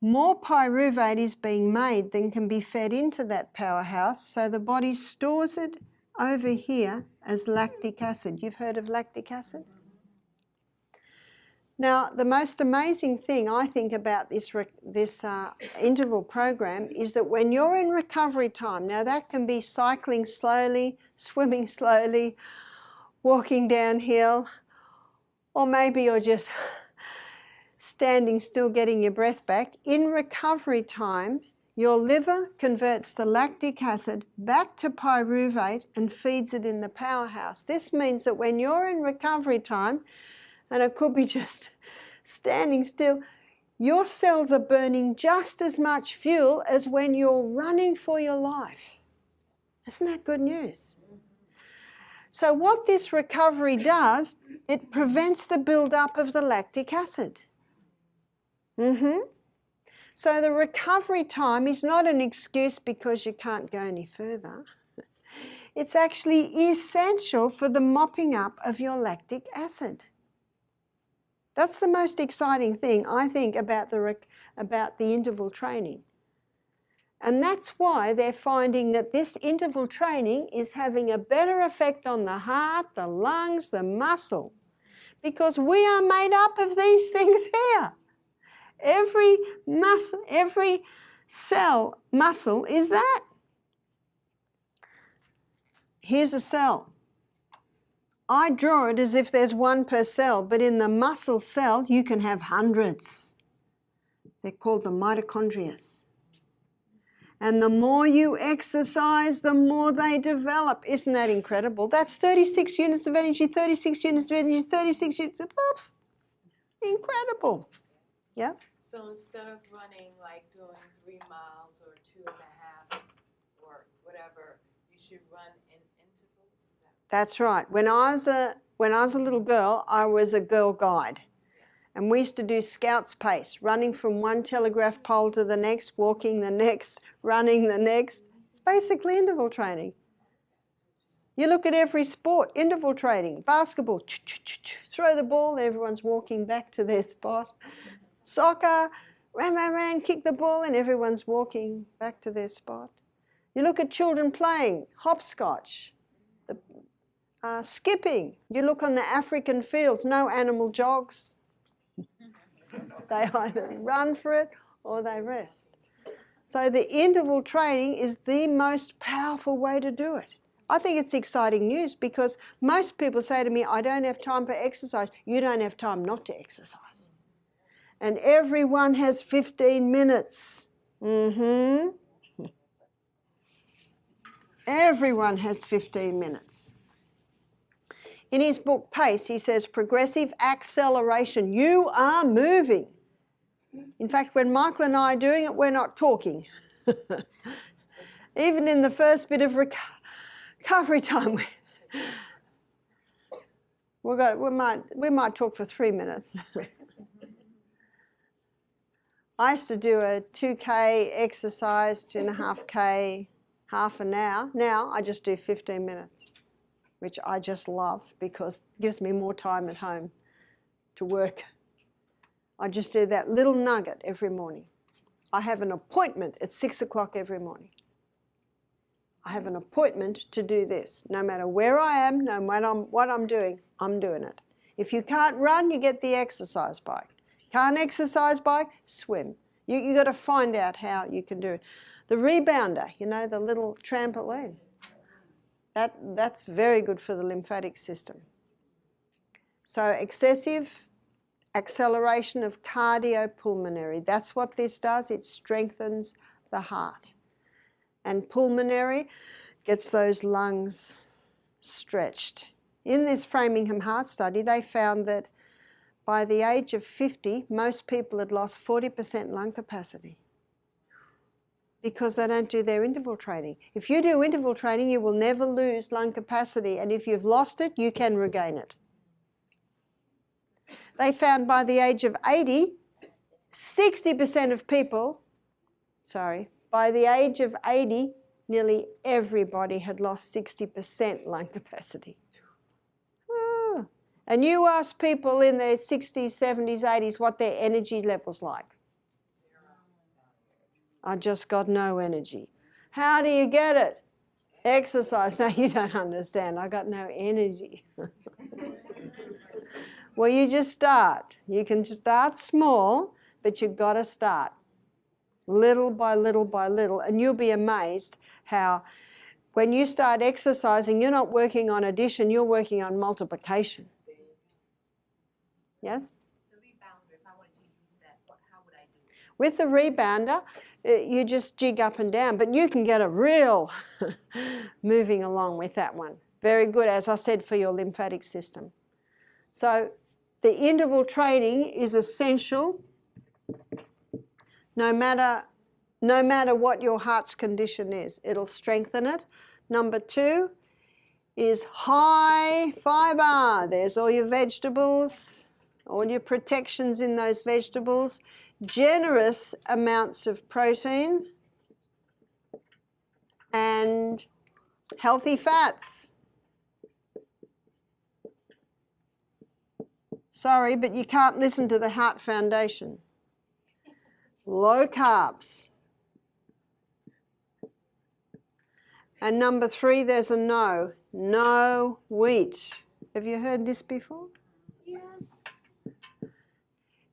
more pyruvate is being made than can be fed into that powerhouse, so the body stores it over here as lactic acid. You've heard of lactic acid? Now, the most amazing thing I think about this interval program is that when you're in recovery time, now that can be cycling slowly, swimming slowly, walking downhill, or maybe you're just standing still getting your breath back. In recovery time, your liver converts the lactic acid back to pyruvate and feeds it in the powerhouse. This means that when you're in recovery time, and it could be just standing still, your cells are burning just as much fuel as when you're running for your life. Isn't that good news? So what this recovery does, it prevents the build-up of the lactic acid. So the recovery time is not an excuse because you can't go any further. It's actually essential for the mopping up of your lactic acid. That's the most exciting thing, I think, about the interval training. And that's why they're finding that this interval training is having a better effect on the heart, the lungs, the muscle, because we are made up of these things here. Every cell muscle is that. Here's a cell. I draw it as if there's one per cell, but in the muscle cell you can have hundreds. They're called the mitochondria. And the more you exercise, the more they develop. Isn't that incredible? That's 36 units of energy, 36 units of energy, 36 units of... Oof, incredible. Yeah? So instead of running, like doing 3 miles or 2.5 or whatever, you should run in intervals? Is that... That's right. When I was a little girl, I was a girl guide. And we used to do Scout's pace, running from one telegraph pole to the next, walking the next, running the next. It's basically interval training. You look at every sport, interval training, basketball, throw the ball, everyone's walking back to their spot. Soccer, ran, kick the ball, and everyone's walking back to their spot. You look at children playing hopscotch, skipping. You look on the African fields, no animal jogs. They either run for it or they rest. So the interval training is the most powerful way to do it. I think it's exciting news because most people say to me, I don't have time for exercise. You don't have time not to exercise. And everyone has 15 minutes. Everyone has 15 minutes. In his book, Pace, he says, progressive acceleration. You are moving. In fact, when Michael and I are doing it, we're not talking. Even in the first bit of recovery time, we might talk for 3 minutes. I used to do a 2K exercise, 2.5K, half an hour. Now I just do 15 minutes, which I just love because it gives me more time at home to work. I just do that little nugget every morning. I have an appointment at 6 o'clock every morning. I have an appointment to do this. No matter where I am, no matter what I'm doing it. If you can't run, you get the exercise bike. Can't exercise bike, swim. You got to find out how you can do it. The rebounder, you know, the little trampoline, that's very good for the lymphatic system. So excessive acceleration of cardiopulmonary, that's what this does. It strengthens the heart. And pulmonary gets those lungs stretched. In this Framingham Heart Study, they found that by the age of 50, most people had lost 40% lung capacity because they don't do their interval training. If you do interval training, you will never lose lung capacity, and if you've lost it, you can regain it. They found by the age of 80, 60% of people, by the age of 80, nearly everybody had lost 60% lung capacity. Oh. And you ask people in their 60s, 70s, 80s what their energy level's like. I just got no energy. How do you get it? Exercise. No, you don't understand. I got no energy. Well, you just start. You can start small, but you've got to start little by little by little, and you'll be amazed how when you start exercising, you're not working on addition, you're working on multiplication. Yes? The rebounder, if I wanted to use that, how would I do it? With the rebounder, you just jig up and down, but you can get a real moving along with that one. Very good, as I said, for your lymphatic system. So the interval training is essential no matter what your heart's condition is. It'll strengthen it. Number 2 is high fibre. There's all your vegetables, all your protections in those vegetables, generous amounts of protein and healthy fats. Sorry, but you can't listen to the Heart Foundation. Low carbs. And number 3, there's a no. No wheat. Have you heard this before? Yeah.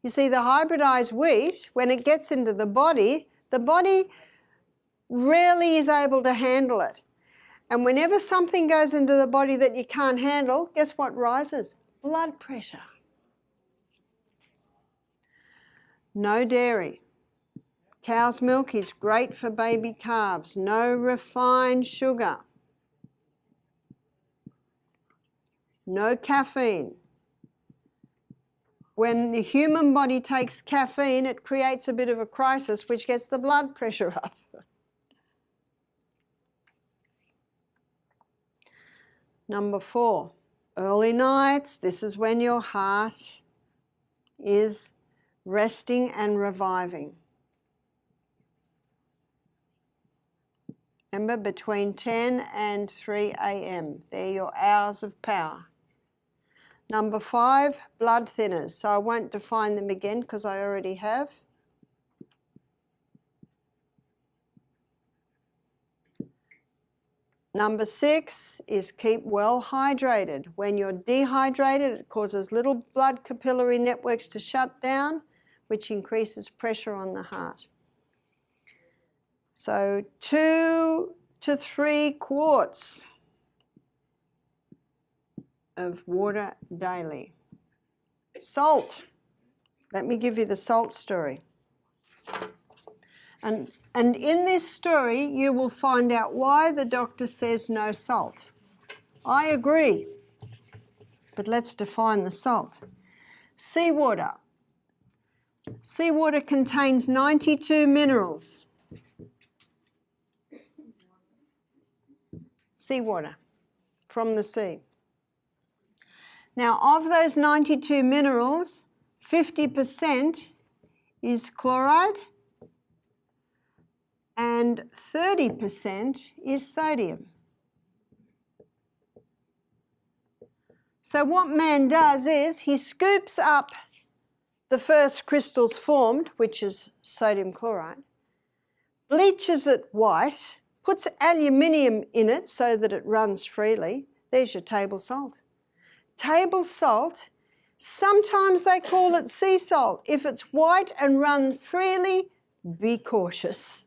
You see, the hybridized wheat, when it gets into the body rarely is able to handle it. And whenever something goes into the body that you can't handle, guess what rises? Blood pressure. No dairy. Cow's milk is great for baby calves. No refined sugar. No caffeine. When the human body takes caffeine, it creates a bit of a crisis, which gets the blood pressure up. Number 4, early nights. This is when your heart is resting and reviving. Remember, between 10 and 3 a.m. They're your hours of power. Number 5, blood thinners. So I won't define them again because I already have. Number 6 is keep well hydrated. When you're dehydrated, it causes little blood capillary networks to shut down, which increases pressure on the heart. So 2 to 3 quarts of water daily. Salt. Let me give you the salt story. And in this story, you will find out why the doctor says no salt. I agree, but let's define the salt. Seawater. Seawater contains 92 minerals. Seawater from the sea. Now, of those 92 minerals, 50% is chloride and 30% is sodium. So what man does is he scoops up the first crystals formed, which is sodium chloride, bleaches it white, puts aluminium in it so that it runs freely. There's your table salt. Table salt, sometimes they call it sea salt. If it's white and run freely, be cautious.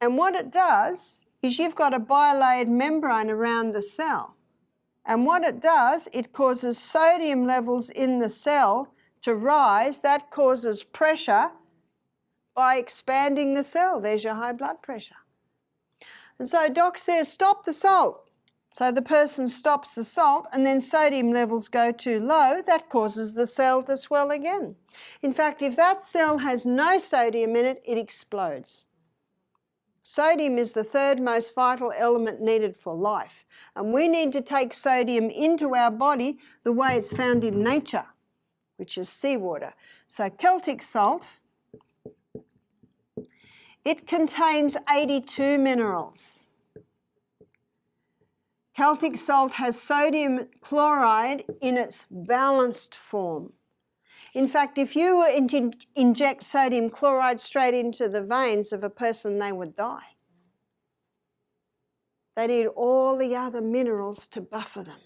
And what it does is you've got a bilayered membrane around the cell. And what it does, it causes sodium levels in the cell to rise. That causes pressure by expanding the cell. There's your high blood pressure. And so Doc says, stop the salt. So the person stops the salt and then sodium levels go too low. That causes the cell to swell again. In fact, if that cell has no sodium in it, it explodes. Sodium is the third most vital element needed for life. And we need to take sodium into our body the way it's found in nature, which is seawater. So Celtic salt, it contains 82 minerals. Celtic salt has sodium chloride in its balanced form. In fact, if you were to inject sodium chloride straight into the veins of a person, they would die. They need all the other minerals to buffer them.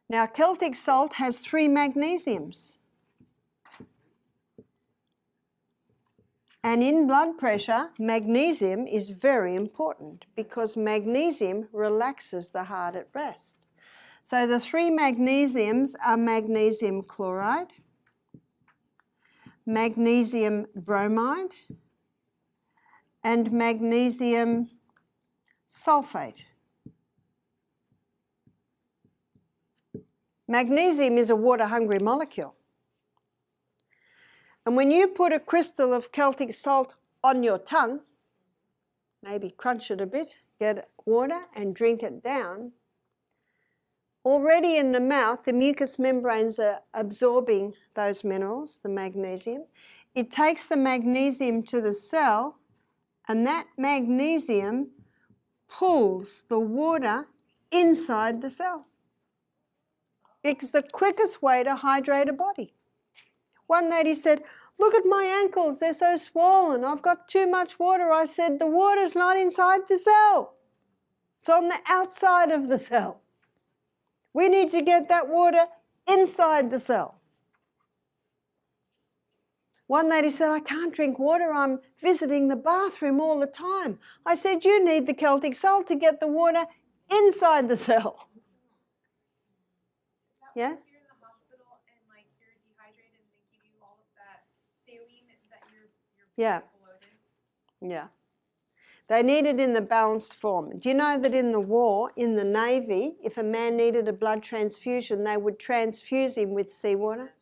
Now, Celtic salt has 3 magnesiums. And in blood pressure, magnesium is very important because magnesium relaxes the heart at rest. So the 3 magnesiums are magnesium chloride, magnesium bromide, and magnesium sulfate. Magnesium is a water-hungry molecule. And when you put a crystal of Celtic salt on your tongue, maybe crunch it a bit, get water and drink it down, already in the mouth, the mucous membranes are absorbing those minerals, the magnesium. It takes the magnesium to the cell, and that magnesium pulls the water inside the cell. It's the quickest way to hydrate a body. One lady said, look at my ankles, they're so swollen, I've got too much water. I said, the water's not inside the cell. It's on the outside of the cell. We need to get that water inside the cell. One lady said, I can't drink water, I'm visiting the bathroom all the time. I said, you need the Celtic salt to get the water inside the cell. Yeah? If you're in the hospital and like you're dehydrated and they give you all of that saline that you're Yeah. bloated. Yeah. They need it in the balanced form. Do you know that in the war, in the Navy, if a man needed a blood transfusion, they would transfuse him with seawater?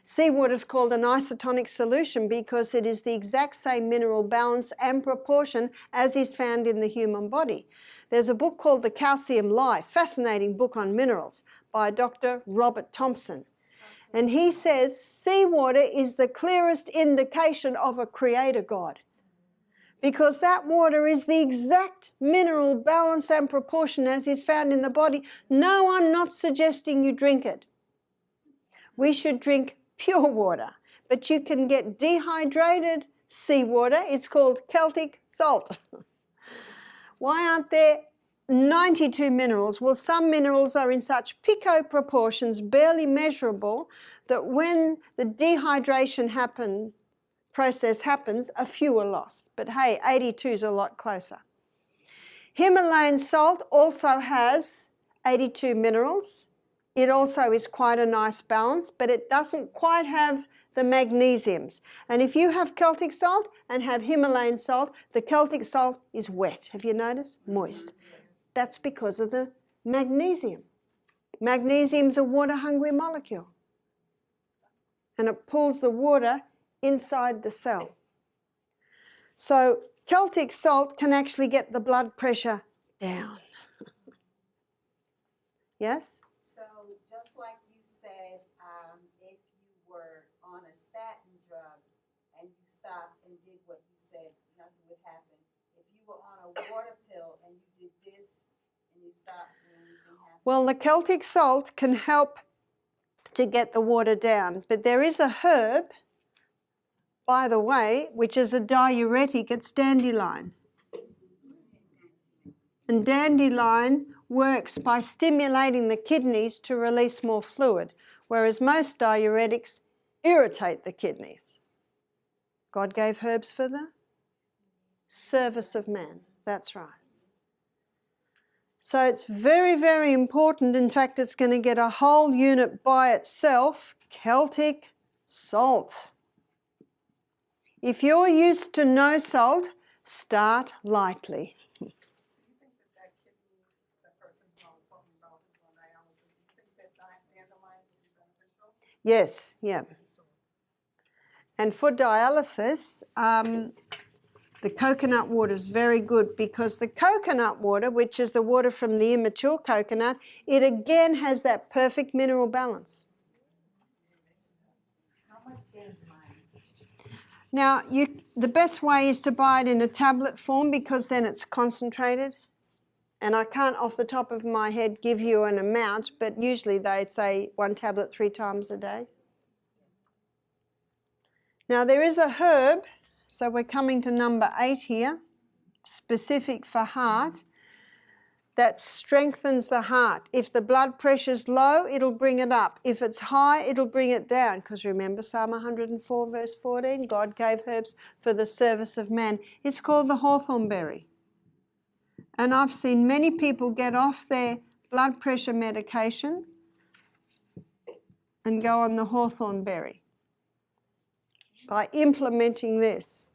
Seawater is called an isotonic solution because it is the exact same mineral balance and proportion as is found in the human body. There's a book called The Calcium Lie, fascinating book on minerals, by Dr. Robert Thompson. And he says seawater is the clearest indication of a creator God, because that water is the exact mineral balance and proportion as is found in the body. No, I'm not suggesting you drink it. We should drink pure water, but you can get dehydrated seawater. It's called Celtic salt. Why aren't there 92 minerals? Well, some minerals are in such pico proportions, barely measurable, that when the dehydration process happens, a few are lost. But hey, 82 is a lot closer. Himalayan salt also has 82 minerals. It also is quite a nice balance, but it doesn't quite have the magnesiums. And if you have Celtic salt and have Himalayan salt, the Celtic salt is wet. Have you noticed? Moist. That's because of the magnesium. Magnesium's a water-hungry molecule. And it pulls the water inside the cell. So Celtic salt can actually get the blood pressure down. Yes? So just like you said, if you were on a statin drug and you stopped and did what you said, nothing would happen. If you were on a water pill and you did this and you stopped and anything happened? Well, the Celtic salt can help to get the water down, but there is a herb, by the way, which is a diuretic. It's dandelion. And dandelion works by stimulating the kidneys to release more fluid, whereas most diuretics irritate the kidneys. God gave herbs for the service of man. That's right. So it's very, very important. In fact, it's going to get a whole unit by itself, Celtic salt. If you're used to no salt, start lightly. Do you think that kidney, that person who I was talking about who's on dialysis, do you think that dandelion would be beneficial? Yes, yeah. And for dialysis, the coconut water is very good, because the coconut water, which is the water from the immature coconut, it again has that perfect mineral balance. How much dandelion? Now, the best way is to buy it in a tablet form, because then it's concentrated. And I can't off the top of my head give you an amount, but usually they say 1 tablet 3 times a day. Now, there is a herb, so we're coming to number 8 here, specific for heart, that strengthens the heart. If the blood pressure's low, it'll bring it up. If it's high, it'll bring it down. Because remember Psalm 104 verse 14, God gave herbs for the service of man. It's called the hawthorn berry. And I've seen many people get off their blood pressure medication and go on the hawthorn berry by implementing this.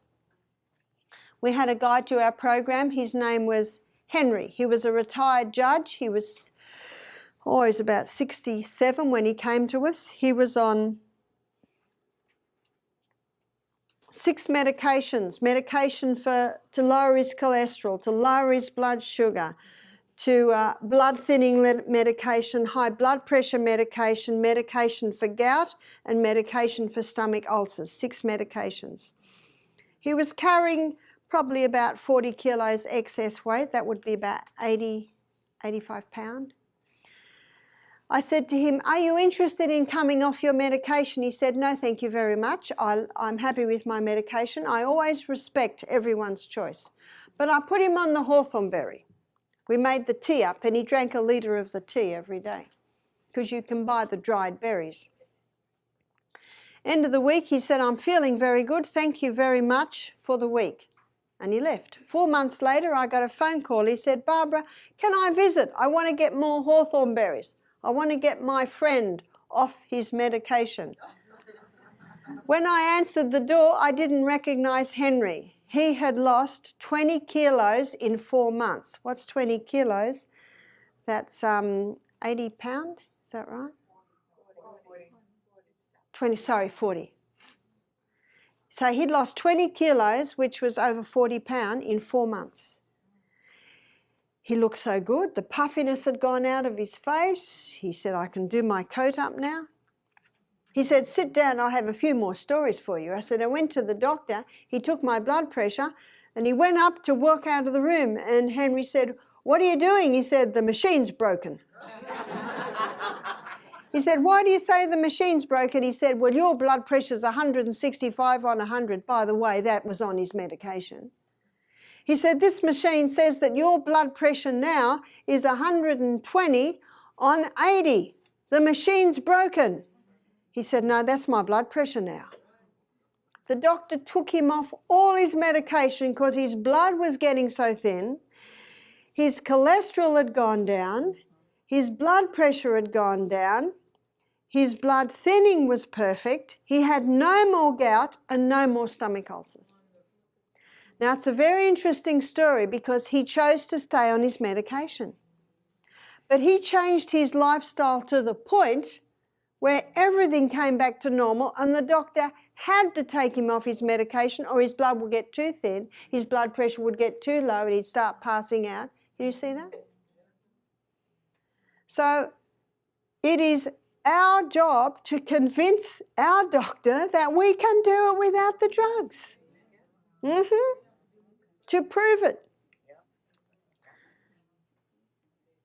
We had a guy to our program. His name was Henry. He was a retired judge. He was about 67 when he came to us. He was on 6 medications. Medication to lower his cholesterol, to lower his blood sugar, to blood thinning medication, high blood pressure medication, medication for gout, and medication for stomach ulcers. 6 medications. He was carrying probably about 40 kilos excess weight. That would be about 85 pounds. I said to him, are you interested in coming off your medication? He said, no, thank you very much. I'm happy with my medication. I always respect everyone's choice. But I put him on the hawthorn berry. We made the tea up and he drank a litre of the tea every day, because you can buy the dried berries. End of the week, he said, I'm feeling very good. Thank you very much for the week. And he left. 4 months later, I got a phone call. He said, Barbara, can I visit? I want to get more hawthorn berries. I want to get my friend off his medication. When I answered the door, I didn't recognize Henry. He had lost 20 kilos in 4 months. What's 20 kilos? That's 80 pounds, is that right? 40. So he'd lost 20 kilos, which was over 40 pounds, in 4 months. He looked so good. The puffiness had gone out of his face. He said, I can do my coat up now. He said, sit down, I'll have a few more stories for you. I said, I went to the doctor. He took my blood pressure and he went up to walk out of the room. And Henry said, what are you doing? He said, the machine's broken. He said, why do you say the machine's broken? He said, well, your blood pressure's 165 on 100. By the way, that was on his medication. He said, this machine says that your blood pressure now is 120 on 80. The machine's broken. He said, no, that's my blood pressure now. The doctor took him off all his medication because his blood was getting so thin. His cholesterol had gone down. His blood pressure had gone down. His blood thinning was perfect. He had no more gout and no more stomach ulcers. Now, it's a very interesting story because he chose to stay on his medication. But he changed his lifestyle to the point where everything came back to normal and the doctor had to take him off his medication or his blood would get too thin, his blood pressure would get too low and he'd start passing out. Can you see that? So it is our job to convince our doctor that we can do it without the drugs. To prove it.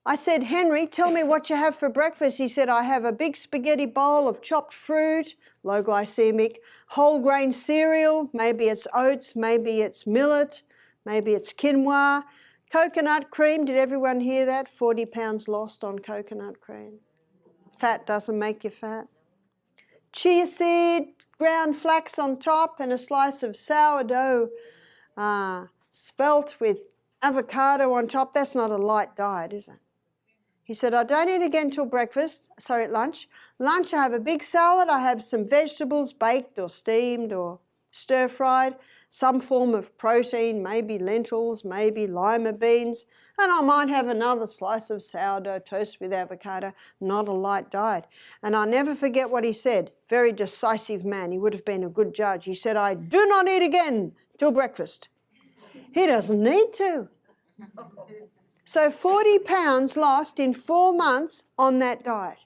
I said, Henry, tell me what you have for breakfast. He said, I have a big spaghetti bowl of chopped fruit, low glycemic, whole grain cereal, maybe it's oats, maybe it's millet, maybe it's quinoa, coconut cream. Did everyone hear that? 40 pounds lost on coconut cream. Fat doesn't make you fat. Chia seed, ground flax on top, and a slice of sourdough spelt with avocado on top. That's not a light diet, is it? He said, I don't eat again till at lunch. Lunch, I have a big salad. I have some vegetables, baked or steamed or stir-fried, some form of protein, maybe lentils, maybe lima beans, and I might have another slice of sourdough toast with avocado, not a light diet. And I'll never forget what he said. Very decisive man. He would have been a good judge. He said, I do not eat again till breakfast. He doesn't need to. So 40 pounds lost in 4 months on that diet.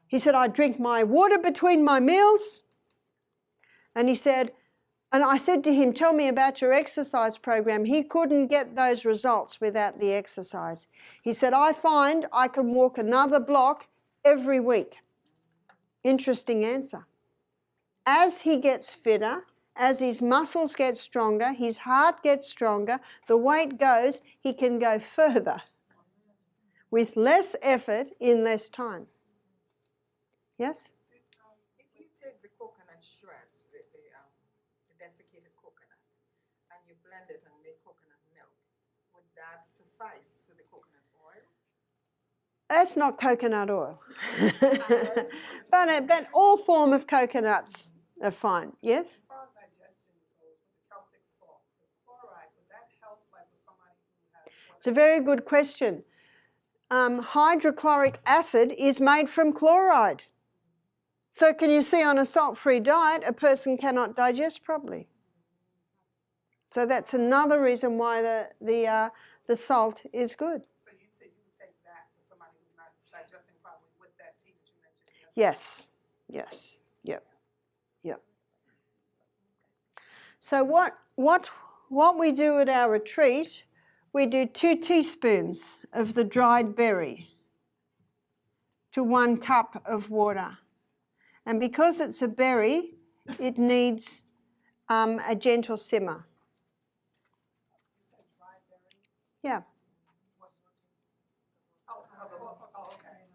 He said, I drink my water between my meals. And he said, and I said to him, tell me about your exercise program. He couldn't get those results without the exercise. He said, I find I can walk another block every week. Interesting answer. As he gets fitter, as his muscles get stronger, his heart gets stronger, the weight goes, he can go further with less effort in less time. Yes? If you take the coconut shreds, the desiccated coconut, and you blend it and make coconut milk, would that suffice for the coconut oil? That's not coconut oil. but all form of coconuts are fine. Yes? As far as digestion goes, with the Celtic salt, the chloride, would that help like with somebody who has... It's a very good question. Hydrochloric acid is made from chloride. So can you see on a salt-free diet, a person cannot digest properly. So that's another reason why the salt is good. So you would take that for somebody who's not digesting properly with that tea that you mentioned yesterday? Yes. Yep. So what we do at our retreat, we do 2 teaspoons of the dried berry to 1 cup of water. And because it's a berry, it needs a gentle simmer. You said dried berry? Yeah. Oh, okay.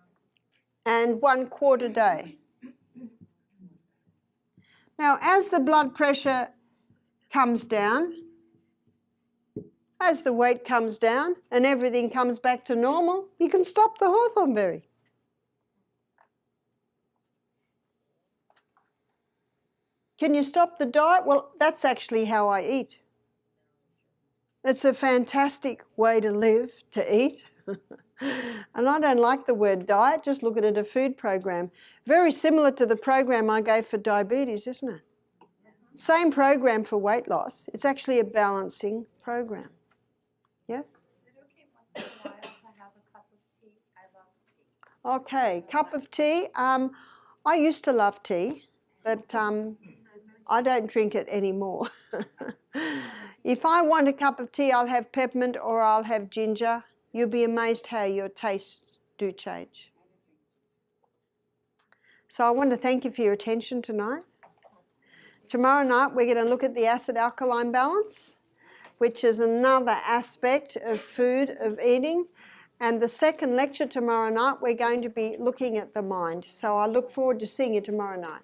And 1 quart a day. Now, as the blood pressure comes down, as the weight comes down and everything comes back to normal, you can stop the hawthorn berry. Can you stop the diet? Well, that's actually how I eat. It's a fantastic way to live, to eat. And I don't like the word diet, just look at it, a food program. Very similar to the program I gave for diabetes, isn't it? Same program for weight loss. It's actually a balancing program. Yes? Is it okay once in a while to have a cup of tea? I love tea. Okay, cup of tea. I used to love tea, but I don't drink it anymore. If I want a cup of tea, I'll have peppermint or I'll have ginger. You'll be amazed how your tastes do change. So I want to thank you for your attention tonight. Tomorrow night we're going to look at the acid-alkaline balance, which is another aspect of food, of eating. And the second lecture tomorrow night, we're going to be looking at the mind. So I look forward to seeing you tomorrow night.